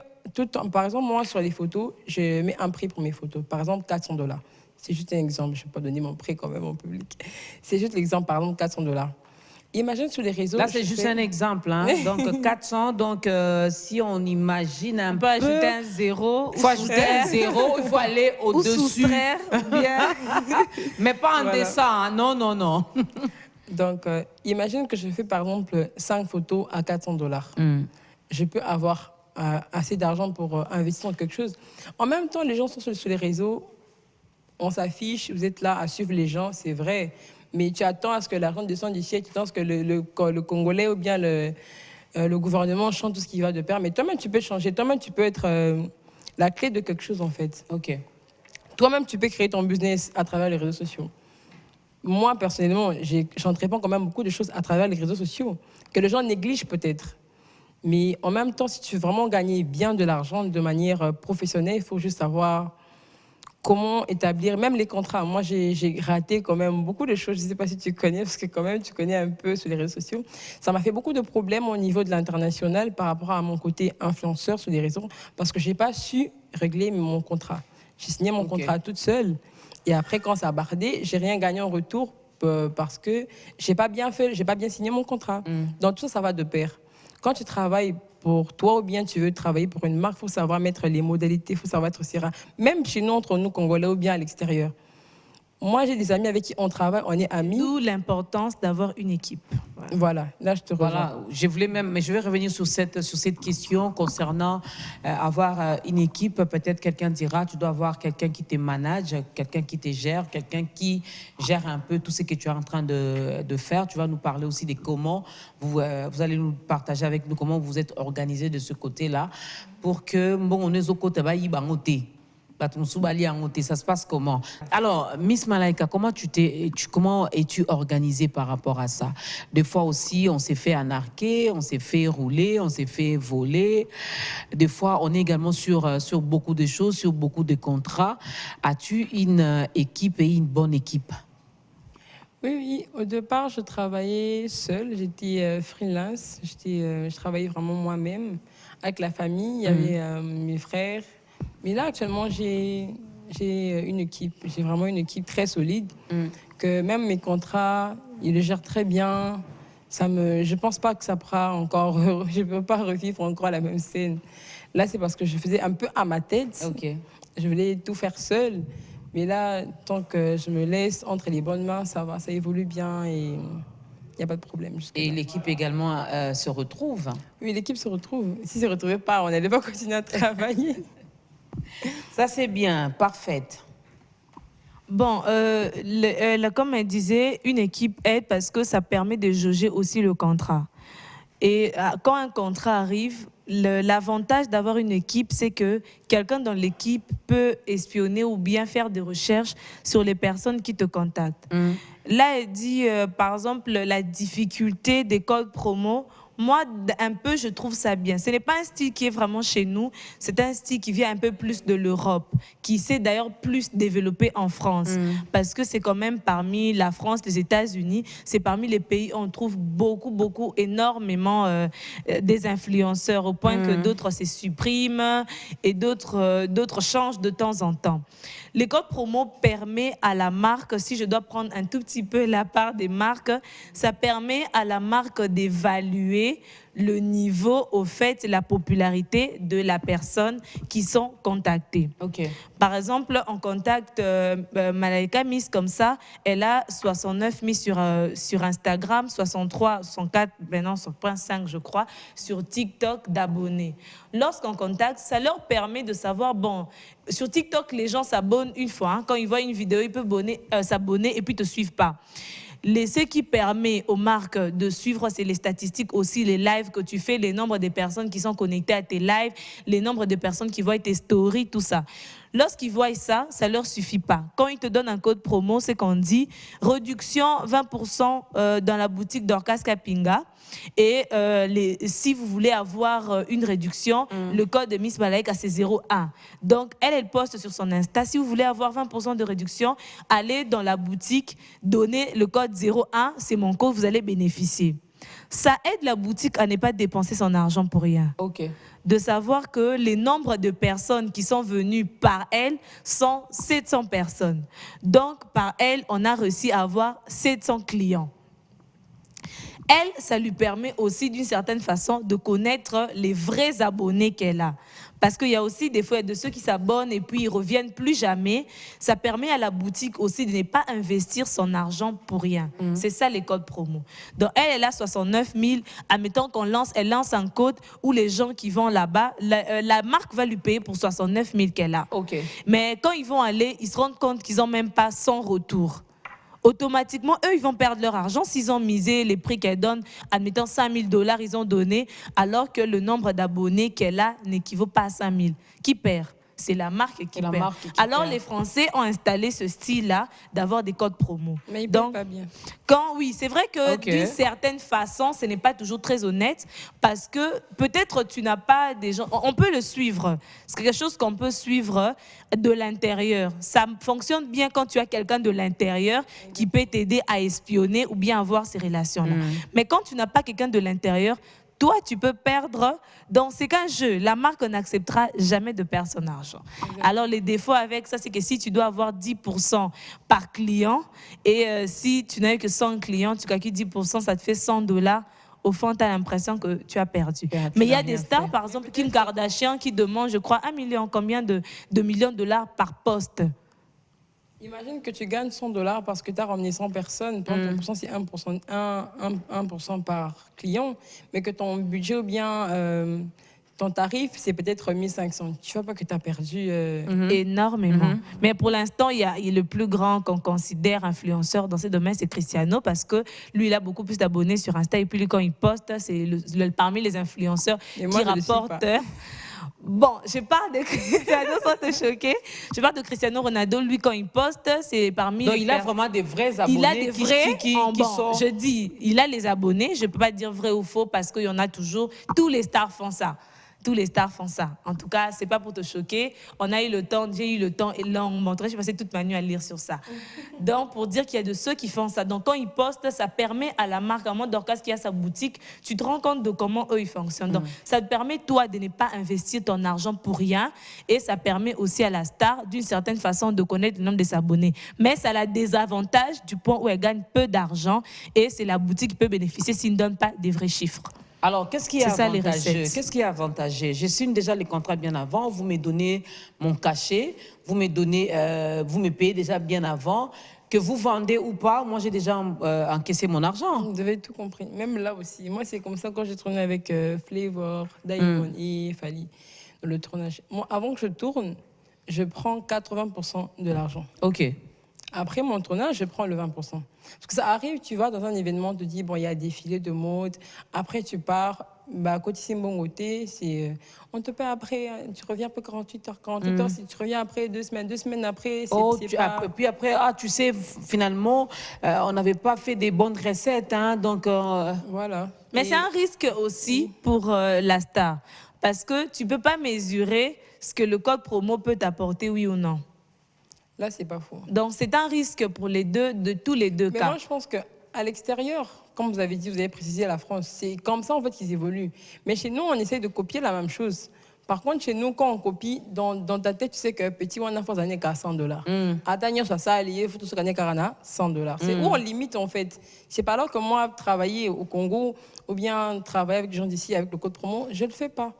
par exemple, moi, sur les photos, je mets un prix pour mes photos. Par exemple, $400. C'est juste un exemple. Je ne vais pas donner mon prix quand même au public. C'est juste l'exemple, par exemple, $400. Imagine sur les réseaux... Là, c'est juste un exemple. Hein? Donc, 400. Donc, si on imagine un peu... On peut ajouter un zéro. Il faut ajouter un zéro. Il faut aller au-dessus. Ou soustraire, bien. Mais pas en dessin. Hein? Non, non, non. Donc, imagine que je fais, par exemple, 5 photos à $400. Je peux avoir assez d'argent pour investir dans quelque chose. En même temps, les gens sont sur les réseaux. On s'affiche. Vous êtes là à suivre les gens. C'est vrai. Mais tu attends à ce que l'argent descende du ciel, tu attends à ce que le Congolais ou bien le gouvernement change tout ce qui va de pair. Mais toi-même, tu peux changer. Toi-même, tu peux être la clé de quelque chose, en fait. OK. Toi-même, tu peux créer ton business à travers les réseaux sociaux. Moi, personnellement, j'entreprends quand même beaucoup de choses à travers les réseaux sociaux que les gens négligent peut-être. Mais en même temps, si tu veux vraiment gagner bien de l'argent de manière professionnelle, il faut juste savoir... comment établir, même les contrats. Moi, j'ai raté quand même beaucoup de choses. Je ne sais pas si tu connais, parce que quand même, tu connais un peu sur les réseaux sociaux. Ça m'a fait beaucoup de problèmes au niveau de l'international par rapport à mon côté influenceur sur les réseaux, parce que je n'ai pas su régler mon contrat. J'ai signé mon contrat toute seule. Et après, quand ça a bardé, je n'ai rien gagné en retour parce que je n'ai pas bien fait, je n'ai pas bien signé mon contrat. Donc, tout ça, ça va de pair. Quand tu travailles pour toi ou bien tu veux travailler pour une marque, il faut savoir mettre les modalités, il faut savoir être serein. Même chez nous, entre nous, Congolais ou bien à l'extérieur. Moi, j'ai des amis avec qui on travaille, on est amis. D'où l'importance d'avoir une équipe. Voilà, là, je te rejoins. Voilà, je voulais même, mais je vais revenir sur cette question concernant avoir une équipe. Peut-être quelqu'un dira, tu dois avoir quelqu'un qui te manage, quelqu'un qui te gère, quelqu'un qui gère un peu tout ce que tu es en train de faire. Tu vas nous parler aussi de comment vous allez nous partager avec nous comment vous êtes organisé de ce côté-là pour que bon, on est au côté Ça se passe comment? Alors, Miss Malaika, comment es-tu organisée par rapport à ça? Des fois aussi, on s'est fait anarquer, on s'est fait rouler, on s'est fait voler. Des fois, on est également sur beaucoup de choses, sur beaucoup de contrats. As-tu une équipe et une bonne équipe? Oui, oui. Au départ, je travaillais seule. J'étais freelance. Je travaillais vraiment moi-même avec la famille. Il y avait mes frères. Mais là, actuellement, j'ai une équipe. J'ai vraiment une équipe très solide. Que même mes contrats, ils le gèrent très bien. Je ne pense pas que ça pourra encore... Je ne peux pas revivre encore la même scène. Là, c'est parce que je faisais un peu à ma tête. Ok. Je voulais tout faire seule. Mais là, tant que je me laisse entre les bonnes mains, ça va, ça évolue bien et il n'y a pas de problème. Et l'équipe également se retrouve? Oui, l'équipe se retrouve. Si ne se retrouvait pas, on n'allait pas continuer à travailler. Ça, c'est bien, parfaite. Bon, comme elle disait, une équipe aide parce que ça permet de jauger aussi le contrat. Et quand un contrat arrive, l'avantage d'avoir une équipe, c'est que quelqu'un dans l'équipe peut espionner ou bien faire des recherches sur les personnes qui te contactent. Là, elle dit, par exemple, la difficulté des codes promo. Moi, un peu, je trouve ça bien. Ce n'est pas un style qui est vraiment chez nous. C'est un style qui vient un peu plus de l'Europe, qui s'est d'ailleurs plus développé en France. Parce que c'est quand même parmi la France, les États-Unis, c'est parmi les pays où on trouve beaucoup, énormément des influenceurs, au point que d'autres se suppriment et d'autres changent de temps en temps. Les codes promo permet à la marque, si je dois prendre un tout petit peu la part des marques, ça permet à la marque d'évaluer le niveau, au fait, la popularité de la personne qui sont contactées. Okay. Par exemple, on contacte Malaika Miss comme ça, elle a 69 000 sur Instagram, 63, 64, maintenant 5 je crois, sur TikTok d'abonnés. Lorsqu'on contacte, ça leur permet de savoir, bon, sur TikTok, les gens s'abonnent une fois. Hein, quand ils voient une vidéo, ils peuvent s'abonner et puis ne te suivent pas. Ce qui permet aux marques de suivre, c'est les statistiques aussi, les lives que tu fais, les nombres de personnes qui sont connectées à tes lives, les nombres de personnes qui voient tes stories, tout ça. Lorsqu'ils voient ça, ça ne leur suffit pas. Quand ils te donnent un code promo, c'est qu'on dit réduction 20% dans la boutique Dorcas Kapinga. Et si vous voulez avoir une réduction, le code de Miss Malaika, c'est 01. Donc, elle poste sur son Insta. Si vous voulez avoir 20% de réduction, allez dans la boutique, donnez le code 01, c'est mon code, vous allez bénéficier. Ça aide la boutique à ne pas dépenser son argent pour rien. Ok. De savoir que les nombres de personnes qui sont venues par elle sont 700 personnes. Donc, par elle, on a réussi à avoir 700 clients. Elle, ça lui permet aussi, d'une certaine façon, de connaître les vrais abonnés qu'elle a. Parce qu'il y a aussi des fois de ceux qui s'abonnent et puis ils ne reviennent plus jamais. Ça permet à la boutique aussi de ne pas investir son argent pour rien. C'est ça les codes promo. Donc elle a 69 000. Admettons elle lance un code où les gens qui vont là-bas, la marque va lui payer pour 69 000 qu'elle a. Okay. Mais quand ils vont aller, ils se rendent compte qu'ils n'ont même pas son retour. Automatiquement, eux, ils vont perdre leur argent s'ils ont misé les prix qu'elle donne. Admettons 5 000 $, ils ont donné, alors que le nombre d'abonnés qu'elle a n'équivaut pas à 5 000. Qui perd? C'est la marque qui perd. Alors, les Français ont installé ce style-là d'avoir des codes promo. Mais ils ne payent pas bien. Oui, c'est vrai que d'une certaine façon, ce n'est pas toujours très honnête parce que peut-être tu n'as pas des gens... On peut le suivre. C'est quelque chose qu'on peut suivre de l'intérieur. Ça fonctionne bien quand tu as quelqu'un de l'intérieur qui peut t'aider à espionner ou bien avoir ces relations-là. Mais quand tu n'as pas quelqu'un de l'intérieur, toi, tu peux perdre. Donc, c'est qu'un jeu. La marque n'acceptera jamais de perdre son argent. Alors, les défauts avec ça, c'est que si tu dois avoir 10% par client et si tu n'as eu que 100 clients, tu calcules 10%, ça te fait 100 $. Au fond, tu as l'impression que tu as perdu. Mais il y a des stars, par exemple, Kim Kardashian, qui demande, je crois, 1 million, combien de millions de dollars par poste. Imagine que tu gagnes 100 $ parce que tu as ramené 100 personnes. Ton pourcent, c'est 1% par client. Mais que ton budget ou bien ton tarif, c'est peut-être 1 500. Tu vois pas que tu as perdu... Énormément. Mais pour l'instant, il y a le plus grand qu'on considère influenceur dans ce domaine, c'est Cristiano, parce que lui, il a beaucoup plus d'abonnés sur Insta. Et puis lui, quand il poste, c'est parmi les influenceurs qui rapportent... Bon, je parle de Cristiano sans te choquer. Je parle de Cristiano Ronaldo. Lui, quand il poste, c'est parmi Donc, les il a vraiment des vrais abonnés il a des vrais, qui bon, sont... je dis, il a les abonnés. Je ne peux pas dire vrai ou faux parce qu'il y en a toujours. Tous les stars font ça. Tous les stars font ça. En tout cas, c'est pas pour te choquer. On a eu le temps, j'ai eu le temps et là, on montrait, j'ai passé toute ma nuit à lire sur ça. Donc, pour dire qu'il y a de ceux qui font ça. Donc, quand ils postent, ça permet à la marque, à moi, Dorcas qui a sa boutique, tu te rends compte de comment eux, ils fonctionnent. Donc, ça te permet, toi, de ne pas investir ton argent pour rien et ça permet aussi à la star, d'une certaine façon, de connaître le nombre de ses abonnés. Mais ça a des avantages du point où elle gagne peu d'argent et c'est la boutique qui peut bénéficier s'il ne donne pas des vrais chiffres. Alors, qu'est-ce qui est ça, les avantageux? recettes. Qu'est-ce qui est avantageux? Je signe déjà les contrats bien avant, vous me donnez mon cachet, vous me payez déjà bien avant. Que vous vendez ou pas, moi j'ai déjà encaissé mon argent. Vous avez tout compris. Même là aussi. Moi, c'est comme ça quand j'ai tourné avec Flavor, Diamond et Fali, dans le tournage. Moi, avant que je tourne, je prends 80% de l'argent. Ok. Après mon tournage, je prends le 20%. Parce que ça arrive, tu vas dans un événement, tu te dis, bon, il y a des défilé de mode. Après, tu pars. Bah, quand c'est bon côté, c'est on te paie après, tu reviens après 48 heures. 48 heures, si tu reviens après 2 semaines. 2 semaines après, c'est pas... Puis après, tu sais, finalement, on n'avait pas fait des bonnes recettes, hein, donc... Voilà. Mais c'est un risque aussi pour la star. Parce que tu ne peux pas mesurer ce que le code promo peut t'apporter, oui ou non. Là, c'est pas faux. Donc, c'est un risque pour les deux, de tous les deux Mais cas. moi, je pense qu'à l'extérieur, comme vous avez dit, vous avez précisé la France, c'est comme ça, en fait, qu'ils évoluent. Mais chez nous, on essaye de copier la même chose. Par contre, chez nous, quand on copie, dans ta tête, tu sais que petit, on a fait gagner qu'à $100. Attends, ça allié, il faut tout se gagner $100. C'est où on limite, en fait. C'est pas alors que moi, travailler au Congo ou bien travailler avec des gens d'ici, avec le code promo, je ne le fais pas.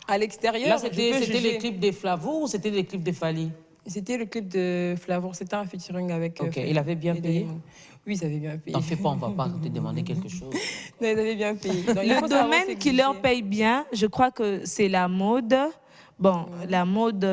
À l'extérieur, là, c'était les clips des Flavo ou c'était les clips des Fali? C'était le clip de Flavor, c'était un featuring avec... Ok, il avait bien payé? Oui, ils avaient bien payé. T'en fais pas, on va pas te demander quelque chose. Non, ils avaient bien payé. Donc, Le domaine qui leur paye bien, je crois que c'est la mode. Bon, la mode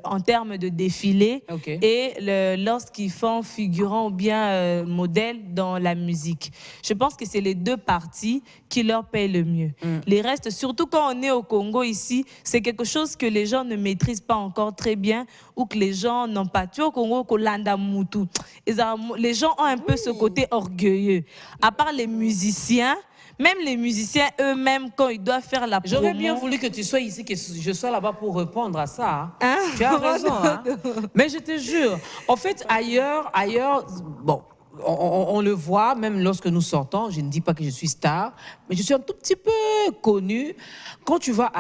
en termes de défilé et lorsqu'ils font figurant ou bien modèle dans la musique. Je pense que c'est les deux parties qui leur payent le mieux. Les restes, surtout quand on est au Congo ici, c'est quelque chose que les gens ne maîtrisent pas encore très bien ou que les gens n'ont pas. Tu vois, au Congo, Kolanda Moutou, les gens ont un peu ce côté orgueilleux. À part les musiciens, même les musiciens eux-mêmes, quand ils doivent faire la promo... J'aurais bien voulu que tu sois ici, que je sois là-bas pour répondre à ça. Hein? Tu as raison. Hein? Mais je te jure, en fait, ailleurs, bon, on le voit, même lorsque nous sortons, je ne dis pas que je suis star, mais je suis un tout petit peu connue. Quand tu vas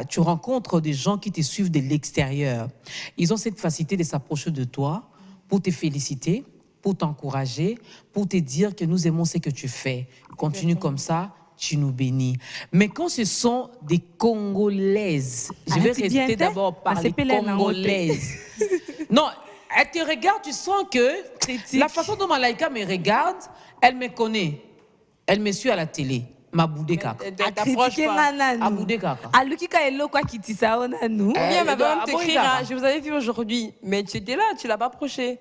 tu rencontres des gens qui te suivent de l'extérieur, ils ont cette facilité de s'approcher de toi pour te féliciter, pour t'encourager, pour te dire que nous aimons ce que tu fais. Continue comme ça, tu nous bénis. Mais quand ce sont des Congolaises, je vais rester d'abord par les Congolaises. Non, elle te regarde, tu sens que la façon dont Malaika me regarde, elle me connaît. Elle me suit à la télé. Maboudé kaka. T'approches pas. Maboudé kaka. Alukika est là quoi qui tisse ça on a nous. Bien, ma maman t'écrire, je vous avais vu aujourd'hui, mais tu étais là, tu l'as pas approché.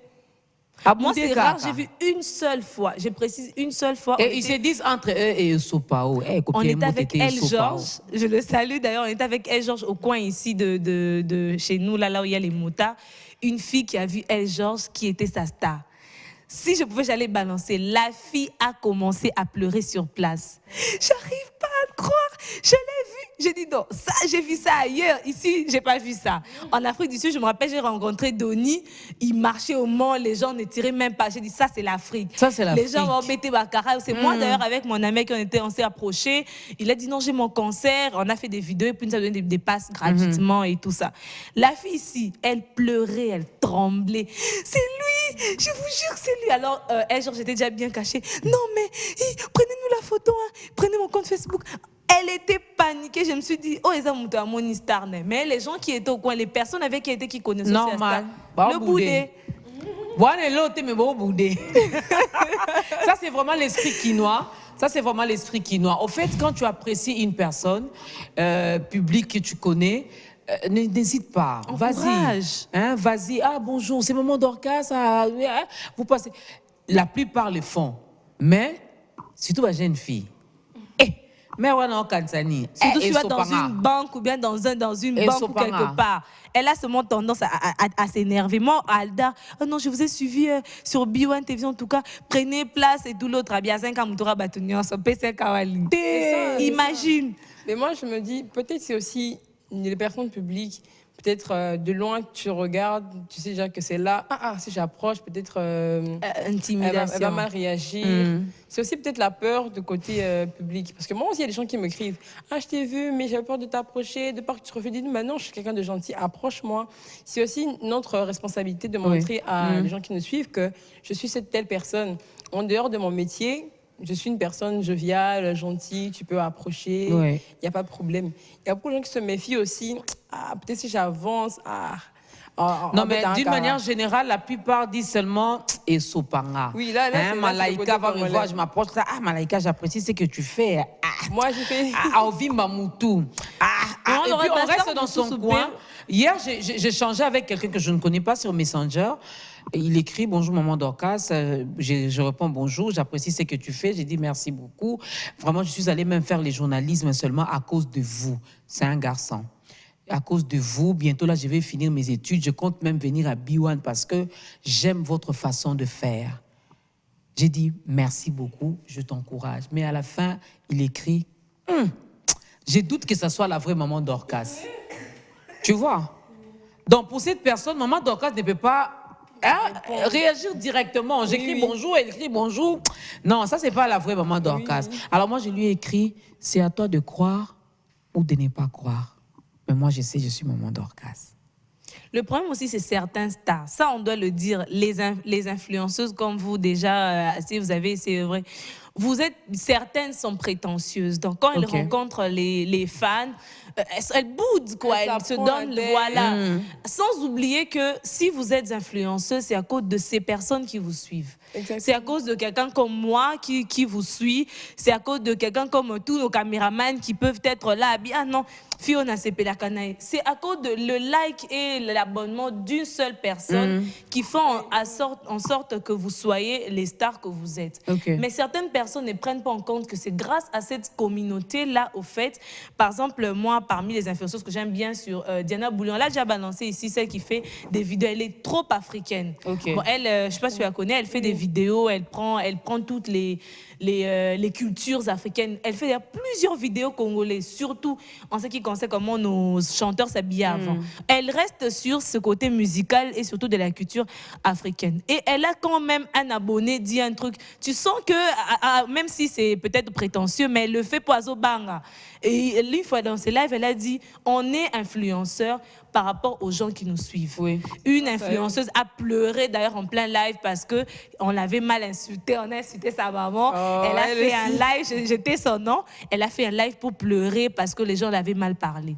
Moi, c'est rare, j'ai vu une seule fois. Je précise une seule fois. Et ils se disent entre eux et Sopao. On était avec El Georges. Je le salue d'ailleurs. On était avec El Georges au coin ici de chez nous, là où il y a les motards. Une fille qui a vu El Georges qui était sa star. Si je pouvais, j'allais balancer. La fille a commencé à pleurer sur place. J'arrive pas à le croire. Je l'ai vu. J'ai dit non, ça, j'ai vu ça ailleurs. Ici, j'ai pas vu ça. En Afrique du Sud, je me rappelle, j'ai rencontré Donny. Il marchait au mont, les gens ne tiraient même pas. J'ai dit, ça, c'est l'Afrique. Ça, c'est l'Afrique. Les gens vont mettre Bakara. C'est moi, d'ailleurs, avec mon ami on s'est approchés. Il a dit, non, j'ai mon concert. On a fait des vidéos et puis il nous a donné des passes gratuitement et tout ça. La fille ici, elle pleurait, elle tremblait. C'est lui, je vous jure, c'est lui. Alors, genre, j'étais déjà bien cachée. Non, mais prenez-nous la photo, hein. Prenez mon compte Facebook. Elle était paniquée. Je me suis dit, oh, ils ont monté à mon star. Mais les gens qui étaient au coin, les personnes avec qui connaissaient normal. Le boudé. Ça, c'est vraiment l'esprit quinois. Ça, c'est vraiment l'esprit quinois. Au fait, quand tu apprécies une personne publique que tu connais, n'hésite pas. Vas-y. Hein, vas-y. Ah, bonjour, c'est Maman Dorcas. Vous passez. La plupart le font. Mais, surtout la jeune fille. Mais ouais, non, Kansani. Surtout si tu vas dans une banque ou bien dans une banque ou quelque part. Elle a seulement tendance à s'énerver. Moi, Alda, oh non, je vous ai suivi sur B1 TV en tout cas. Prenez place et tout l'autre. Imagine. Mais moi, je me dis, peut-être c'est aussi les personnes publiques. Peut-être de loin, tu regardes, tu sais déjà que c'est là. Si j'approche, peut-être intimidation. Elle va mal réagir. C'est aussi peut-être la peur du côté public. Parce que moi aussi, il y a des gens qui me crient. Je t'ai vu, mais j'avais peur de t'approcher, de peur que tu te refuses. Dis, maintenant, je suis quelqu'un de gentil, approche-moi. C'est aussi notre responsabilité de montrer à les gens qui nous suivent que je suis cette telle personne. En dehors de mon métier, je suis une personne joviale, gentille, tu peux approcher, il n'y a pas de problème. Il y a beaucoup de gens qui se méfient aussi. Peut-être si j'avance. Non, mais d'une manière générale, la plupart disent seulement et sopanga. Oui, là Malaika va me voir, je m'approche. Malaika, j'apprécie ce que tu fais. Moi, j'ai fait. Ovi Mamoutou. Et puis on reste dans son coin. Hier, j'ai changé avec quelqu'un que je ne connais pas sur Messenger. Il écrit bonjour maman Dorcas, je réponds bonjour, j'apprécie ce que tu fais, j'ai dit merci beaucoup. Vraiment, je suis allée même faire les journalismes seulement à cause de vous. C'est un garçon. À cause de vous, bientôt là, je vais finir mes études. Je compte même venir à B1 parce que j'aime votre façon de faire. J'ai dit merci beaucoup, je t'encourage. Mais à la fin, il écrit j'ai doute que ce soit la vraie maman Dorcas. Tu vois? Donc pour cette personne, maman Dorcas ne peut pas réagir directement. J'écris bonjour, elle écrit bonjour. Non, ça, c'est pas la vraie maman Dorcas. Alors moi, je lui ai écrit, c'est à toi de croire ou de ne pas croire. Mais moi, je sais, je suis maman Dorcas. Le problème aussi, c'est certains stars. Ça, on doit le dire. Les influenceuses comme vous, déjà, si vous avez, c'est vrai. Certaines sont prétentieuses. Donc, quand elles rencontrent les fans, elles boudent, quoi. Elles se donnent, voilà. Sans oublier que si vous êtes influenceuse, c'est à cause de ces personnes qui vous suivent. C'est à cause de quelqu'un comme moi qui vous suit. C'est à cause de quelqu'un comme tous nos caméramans qui peuvent être là. Non, Fiona Sepelakanae. C'est à cause de le like et l'abonnement d'une seule personne qui font en sorte que vous soyez les stars que vous êtes. Mais certaines personnes ne prennent pas en compte que c'est grâce à cette communauté-là, au fait. Par exemple, moi, parmi les influenceuses que j'aime bien sur Diana Bouillon, là, j'ai déjà balancé ici celle qui fait des vidéos. Elle est trop africaine. Bon, elle, je ne sais pas si tu la connais, elle fait des vidéos, elle prend toutes les cultures africaines. Elle fait plusieurs vidéos congolaises, surtout en ce qui concerne comment nos chanteurs s'habillaient avant. Elle reste sur ce côté musical et surtout de la culture africaine. Et elle a quand même un abonné dit un truc. Tu sens que, même si c'est peut-être prétentieux, mais elle le fait pour Azobanga. Et une fois dans ses lives, elle a dit, on est influenceur par rapport aux gens qui nous suivent. Une influenceuse a pleuré d'ailleurs en plein live parce qu'on l'avait mal insultée, on a insulté sa maman. Elle a fait un live, j'étais son nom, elle a fait un live pour pleurer parce que les gens l'avaient mal parlé.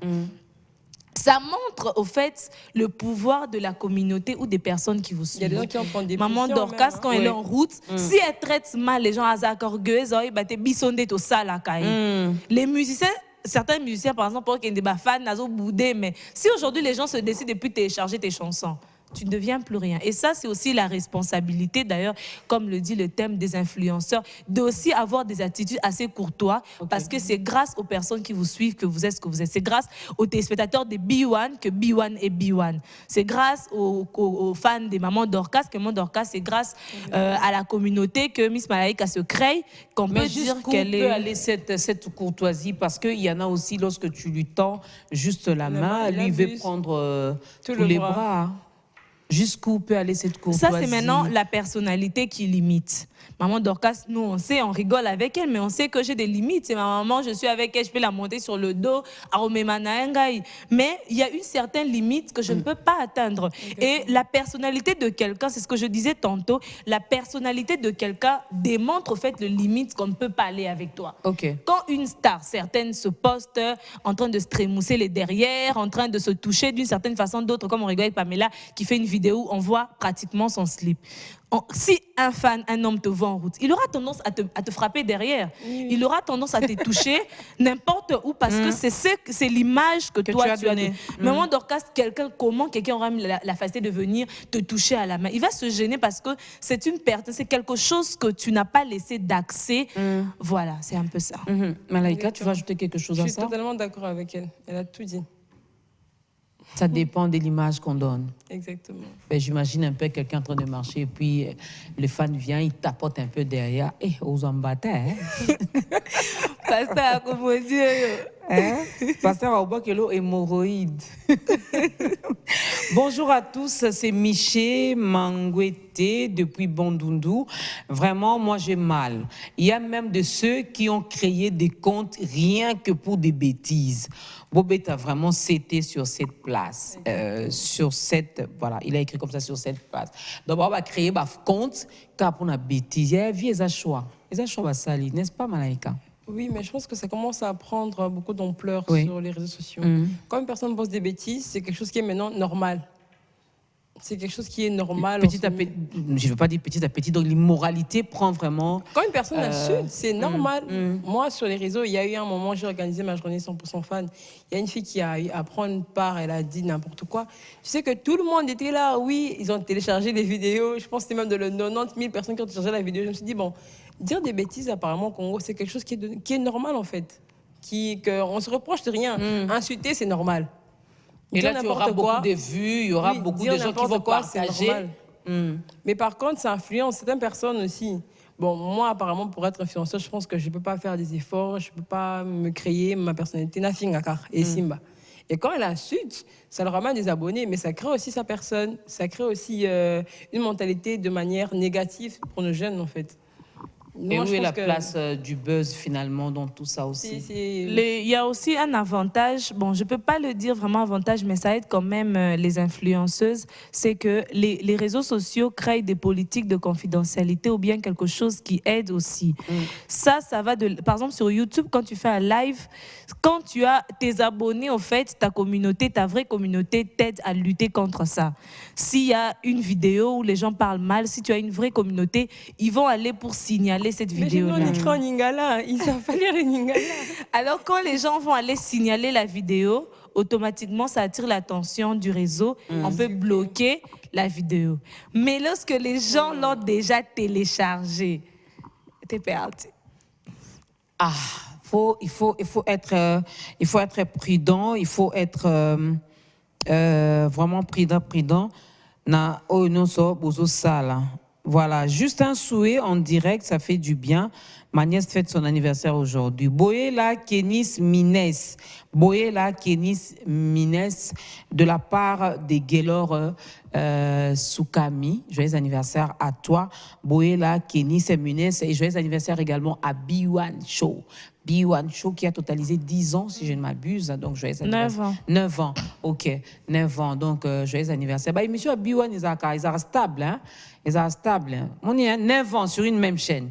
Ça montre, au fait, le pouvoir de la communauté ou des personnes qui vous suivent. Il y a des gens qui en prennent des Maman Dorcas, quand elle est en route, si elle traite mal les gens à Zakorgueuse, les musiciens, certains musiciens, par exemple, qui ont des fans, nazo boudé, mais si aujourd'hui les gens se décident de plus télécharger tes chansons, tu ne deviens plus rien. Et ça, c'est aussi la responsabilité, d'ailleurs, comme le dit le thème des influenceurs, d'aussi avoir des attitudes assez courtoises, parce que c'est grâce aux personnes qui vous suivent que vous êtes ce que vous êtes. C'est grâce aux téléspectateurs de B1 que B1 est B1. C'est grâce aux fans des mamans Dorcas que Maman Dorcas, c'est grâce à la communauté que Miss Malaika se crée, qu'on peut dire qu'elle est... peut aller cette courtoisie, parce qu'il y en a aussi, lorsque tu lui tends juste la main, lui veut prendre tous les bras. Jusqu'où peut aller cette courtoisie? Ça, c'est maintenant la personnalité qui limite. Maman Dorcas, nous, on sait, on rigole avec elle, mais on sait que j'ai des limites. C'est ma maman, je suis avec elle, je peux la monter sur le dos, mais il y a une certaine limite que je ne peux pas atteindre. Et la personnalité de quelqu'un, c'est ce que je disais tantôt, la personnalité de quelqu'un démontre, au fait, le limite qu'on ne peut pas aller avec toi. Quand une star, certaines se postent en train de se trémousser les derrières, en train de se toucher d'une certaine façon, d'autres, comme on rigole avec Pamela, qui fait une vidéo vidéo où on voit pratiquement son slip. Si un fan, un homme te voit en route, il aura tendance à te frapper derrière. Oui. Il aura tendance à te toucher n'importe où parce que c'est l'image que toi tu as donnée. Mais moi, Dorcas, comment quelqu'un aura la facilité de venir te toucher à la main? Il va se gêner parce que c'est une perte, c'est quelque chose que tu n'as pas laissé d'accès. Voilà, c'est un peu ça. Malaika, tu veux ajouter quelque chose à Je suis ça? totalement d'accord avec elle. Elle a tout dit. Ça dépend de l'image qu'on donne. Exactement. Ben, j'imagine un peu quelqu'un en train de marcher et puis le fan vient, il tapote un peu derrière. Eh, aux embâteurs, hein? Pasteur, comment dire? Hein? Pasteur Aubakelo, hémorroïde. Bonjour à tous, c'est Miché Mangwete depuis Bandundu. Vraiment, moi j'ai mal. Il y a même de ceux qui ont créé des comptes rien que pour des bêtises. Bobet a vraiment cété sur cette place, voilà, il a écrit comme ça sur cette place. Donc on va créer un compte car pour la bêtise, il y a vie choix. Les choix va salir, n'est-ce pas Malaika? Oui, mais je pense que ça commence à prendre beaucoup d'ampleur sur les réseaux sociaux. Quand une personne pose des bêtises, c'est quelque chose qui est maintenant normal. C'est quelque chose qui est normal. Petit à petit, je ne veux pas dire petit à petit, donc l'immoralité prend vraiment... Quand une personne insulte, c'est normal. Moi, sur les réseaux, il y a eu un moment, j'ai organisé ma journée 100% fan. Il y a une fille qui a eu à prendre part, elle a dit n'importe quoi. Tu sais que tout le monde était là, oui, ils ont téléchargé des vidéos. Je pense que c'était même de 90 000 personnes qui ont téléchargé la vidéo. Je me suis dit, bon, dire des bêtises apparemment au Congo, c'est quelque chose qui est normal en fait. Qu'on ne se reproche de rien. Insulter, c'est normal. Et là, tu auras beaucoup de vues, il y aura beaucoup de gens qui vont partager. Mais par contre, ça influence certaines personnes aussi. Bon, moi, apparemment, pour être influenceur, je pense que je ne peux pas faire des efforts, je ne peux pas me créer ma personnalité. Et Simba. Et quand elle insulte, ça leur ramène des abonnés, mais ça crée aussi sa personne. Ça crée aussi une mentalité de manière négative pour nos jeunes, en fait. Et où est la place du buzz finalement dans tout ça aussi? Il y a aussi un avantage, bon je ne peux pas le dire vraiment avantage, mais ça aide quand même les influenceuses, c'est que les réseaux sociaux créent des politiques de confidentialité ou bien quelque chose qui aide aussi. Ça va de... Par exemple sur YouTube, quand tu fais un live, quand tu as tes abonnés, en fait, ta communauté, ta vraie communauté t'aide à lutter contre ça. S'il y a une vidéo où les gens parlent mal, si tu as une vraie communauté, ils vont aller pour signaler cette vidéo-là. Mais on écrit en lingala, ils savent pas lire les lingala. Alors quand les gens vont aller signaler la vidéo, automatiquement ça attire l'attention du réseau, on peut bloquer la vidéo. Mais lorsque les gens l'ont déjà téléchargée, t'es perdu. Il faut être prudent, il faut être vraiment prudent. Voilà, juste un souhait en direct, ça fait du bien. Ma nièce fête son anniversaire aujourd'hui. Boyela Kenis Mines. Boyela Kenis Mines, de la part des Gaylor Soukami. Joyeux anniversaire à toi. Boyela Kenis Mines. Et joyeux anniversaire également à B1 Show. B1 Show qui a totalisé 10 ans, si je ne m'abuse. Donc, joyeux anniversaire. 9 ans. 9 ans, ok. 9 ans, donc joyeux anniversaire. Bah, monsieur B1, ils sont stables, hein. Ils sont stables. Hein. On est 9 ans sur une même chaîne.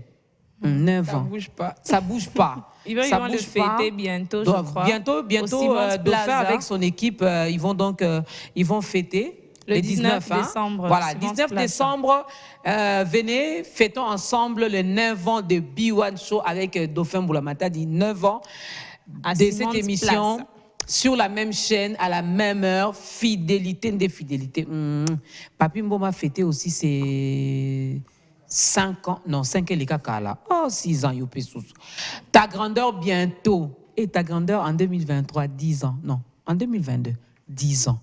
9 ans. Ça bouge pas. Ça bouge pas. Ils vont le fêter bientôt, je crois. Bientôt, Dauphin avec son équipe, ils vont fêter. Le 19 décembre. Voilà, 19 décembre, venez, fêtons ensemble le 9 ans de B1 Show avec Dauphin Boulamata, dit 9 ans de cette émission. Sur la même chaîne, à la même heure, fidélité des fidélités. Papi Mboma a fêté aussi ses 5 ans, non, 5 ans les caca là. Oh, 6 ans, Yopé Soussou. Ta grandeur bientôt. Et ta grandeur en 2023, 10 ans. Non, en 2022, 10 ans.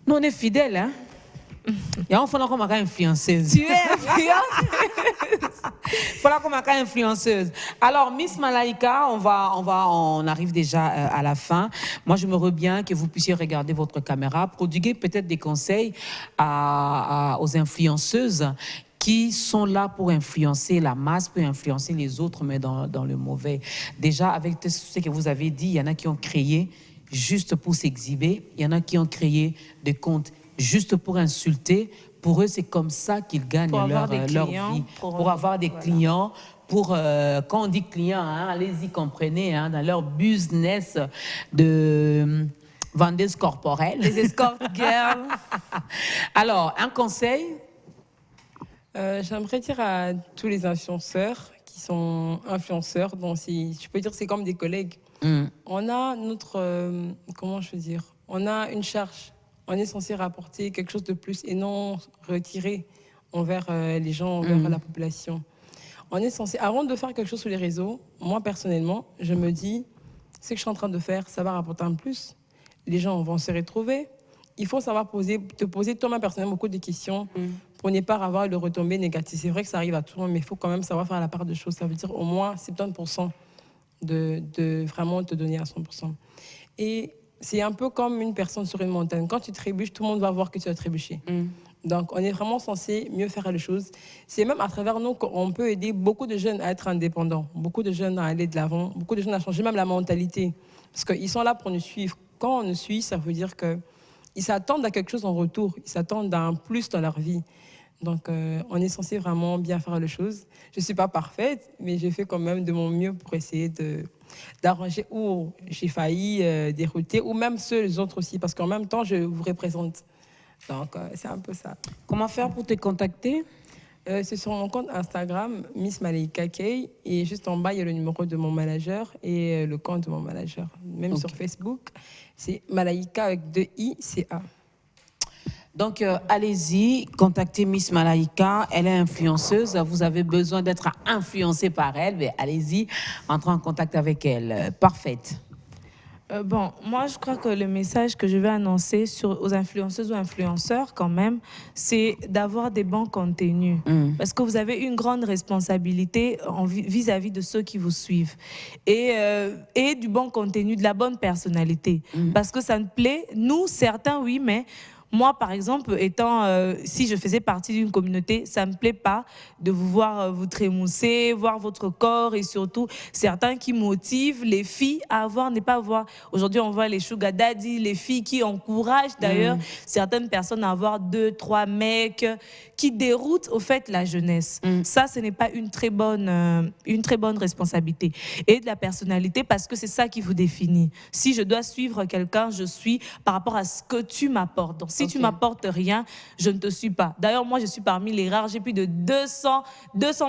Nous, on est fidèles, hein? Il y a un faut qu'on m'a influenceuse. Tu es influenceuse. Voilà qu'on m'a influenceuse. Alors, Miss Malaika, on arrive déjà à la fin. Moi, je me bien que vous puissiez regarder votre caméra, prodiguer peut-être des conseils aux influenceuses qui sont là pour influencer la masse, pour influencer les autres, mais dans le mauvais. Déjà, avec tout ce que vous avez dit, il y en a qui ont créé juste pour s'exhiber. Il y en a qui ont créé des comptes juste pour insulter. Pour eux, c'est comme ça qu'ils gagnent leur vie. Pour avoir des clients. Quand on dit clients, hein, allez-y, comprenez, hein, dans leur business de Vendeuse corporelle. Les escort girls. Alors, un conseil? J'aimerais dire à tous les influenceurs qui sont influenceurs, donc je peux dire c'est comme des collègues. On a notre, comment je veux dire, on a une charge. On est censé rapporter quelque chose de plus et non retirer envers les gens, envers la population. On est censé, avant de faire quelque chose sur les réseaux, moi personnellement, je me dis, ce que je suis en train de faire, ça va rapporter un plus. Les gens vont se retrouver. Il faut savoir te poser toi-même personnellement beaucoup de questions pour ne pas avoir le retombé négatif. C'est vrai que ça arrive à tout le monde, mais il faut quand même savoir faire la part de choses. Ça veut dire au moins 70% de vraiment te donner à 100%. Et c'est un peu comme une personne sur une montagne. Quand tu trébuches, tout le monde va voir que tu as trébuché. Donc, on est vraiment censé mieux faire les choses. C'est même à travers nous qu'on peut aider beaucoup de jeunes à être indépendants, beaucoup de jeunes à aller de l'avant, beaucoup de jeunes à changer même la mentalité. Parce qu'ils sont là pour nous suivre. Quand on nous suit, ça veut dire qu'ils s'attendent à quelque chose en retour. Ils s'attendent à un plus dans leur vie. Donc, on est censé vraiment bien faire les choses. Je ne suis pas parfaite, mais j'ai fait quand même de mon mieux pour essayer d'arranger où j'ai failli dérouter, ou même ceux les autres aussi, parce qu'en même temps, je vous représente. Donc, c'est un peu ça. Comment faire pour te contacter? C'est sur mon compte Instagram, Miss Malaika Kay, et juste en bas, il y a le numéro de mon manager et le compte de mon manager. Même sur Facebook, c'est Malaika avec 2 I, c'est A. Donc, allez-y, contactez Miss Malaika. Elle est influenceuse. Vous avez besoin d'être influencé par elle. Mais allez-y, entrez en contact avec elle. Parfaite. Bon, moi, je crois que le message que je vais annoncer aux influenceuses ou influenceurs, quand même, c'est d'avoir des bons contenus. Parce que vous avez une grande responsabilité vis-à-vis de ceux qui vous suivent. Et du bon contenu, de la bonne personnalité. Parce que ça nous plaît, nous, certains, oui, mais... Moi, par exemple, si je faisais partie d'une communauté, ça ne me plaît pas de vous voir vous trémousser, voir votre corps et surtout certains qui motivent les filles à avoir, ne pas avoir. Aujourd'hui, on voit les sugar daddy, les filles qui encouragent d'ailleurs certaines personnes à avoir 2, 3 mecs, qui déroutent au fait la jeunesse. Ça, ce n'est pas une très bonne responsabilité. Et de la personnalité, parce que c'est ça qui vous définit. Si je dois suivre quelqu'un, je suis par rapport à ce que tu m'apportes. Donc, si tu m'apportes rien, je ne te suis pas. D'ailleurs, moi, je suis parmi les rares. J'ai plus de 200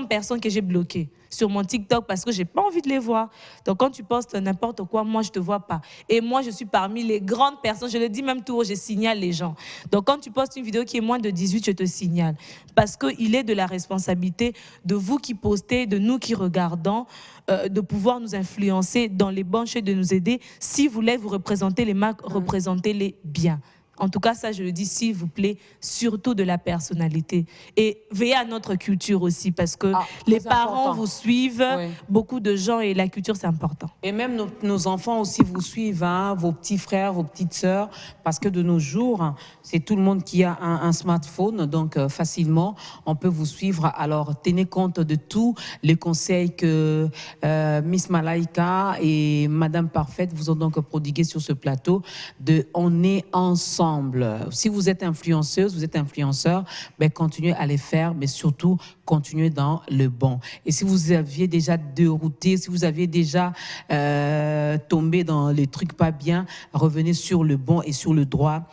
personnes que j'ai bloquées sur mon TikTok parce que je n'ai pas envie de les voir. Donc, quand tu postes n'importe quoi, moi, je ne te vois pas. Et moi, je suis parmi les grandes personnes. Je le dis même tout haut, je signale les gens. Donc, quand tu postes une vidéo qui est moins de 18, je te signale. Parce qu'il est de la responsabilité de vous qui postez, de nous qui regardons, de pouvoir nous influencer dans les bons chemins, de nous aider. Si vous voulez vous représenter les marques, représentez-les bien. En tout cas, ça, je le dis, s'il vous plaît, surtout de la personnalité. Et veillez à notre culture aussi, parce que les parents vous suivent, beaucoup de gens, et la culture, c'est important. Et même nos enfants aussi vous suivent, hein, vos petits frères, vos petites sœurs, parce que de nos jours, c'est tout le monde qui a un smartphone, donc facilement, on peut vous suivre. Alors, tenez compte de tous les conseils que Miss Malaika et Madame Parfaite vous ont donc prodigués sur ce plateau de « On est ensemble ». Si vous êtes influenceuse, vous êtes influenceur, ben continuez à les faire, mais surtout continuez dans le bon. Et si vous aviez déjà dérouté, si vous aviez déjà tombé dans les trucs pas bien, revenez sur le bon et sur le droit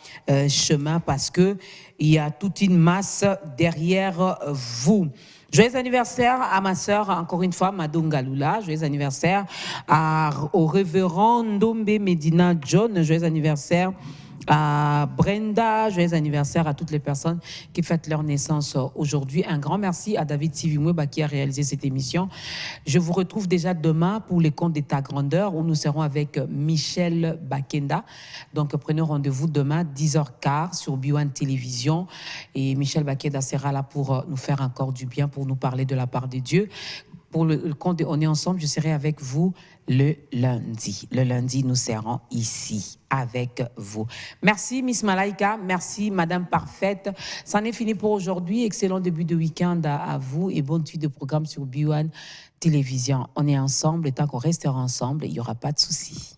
chemin, parce que il y a toute une masse derrière vous. Joyeux anniversaire à ma sœur, encore une fois, Madonga Lula. Joyeux anniversaire au révérend Ndombe Medina John. Joyeux anniversaire à Brenda, joyeux anniversaire à toutes les personnes qui fêtent leur naissance aujourd'hui. Un grand merci à David Sivimweba qui a réalisé cette émission. Je vous retrouve déjà demain pour les contes d'État grandeur où nous serons avec Michel Bakenda. Donc prenez rendez-vous demain 10h15 sur B1 Télévision et Michel Bakenda sera là pour nous faire encore du bien, pour nous parler de la part de Dieu. Pour le compte On est ensemble, je serai avec vous le lundi. Le lundi, nous serons ici avec vous. Merci Miss Malaika, merci Madame Parfaite. C'en est fini pour aujourd'hui. Excellent début de week-end à vous et bonne suite de programme sur B1 Télévision. On est ensemble et tant qu'on restera ensemble, il n'y aura pas de soucis.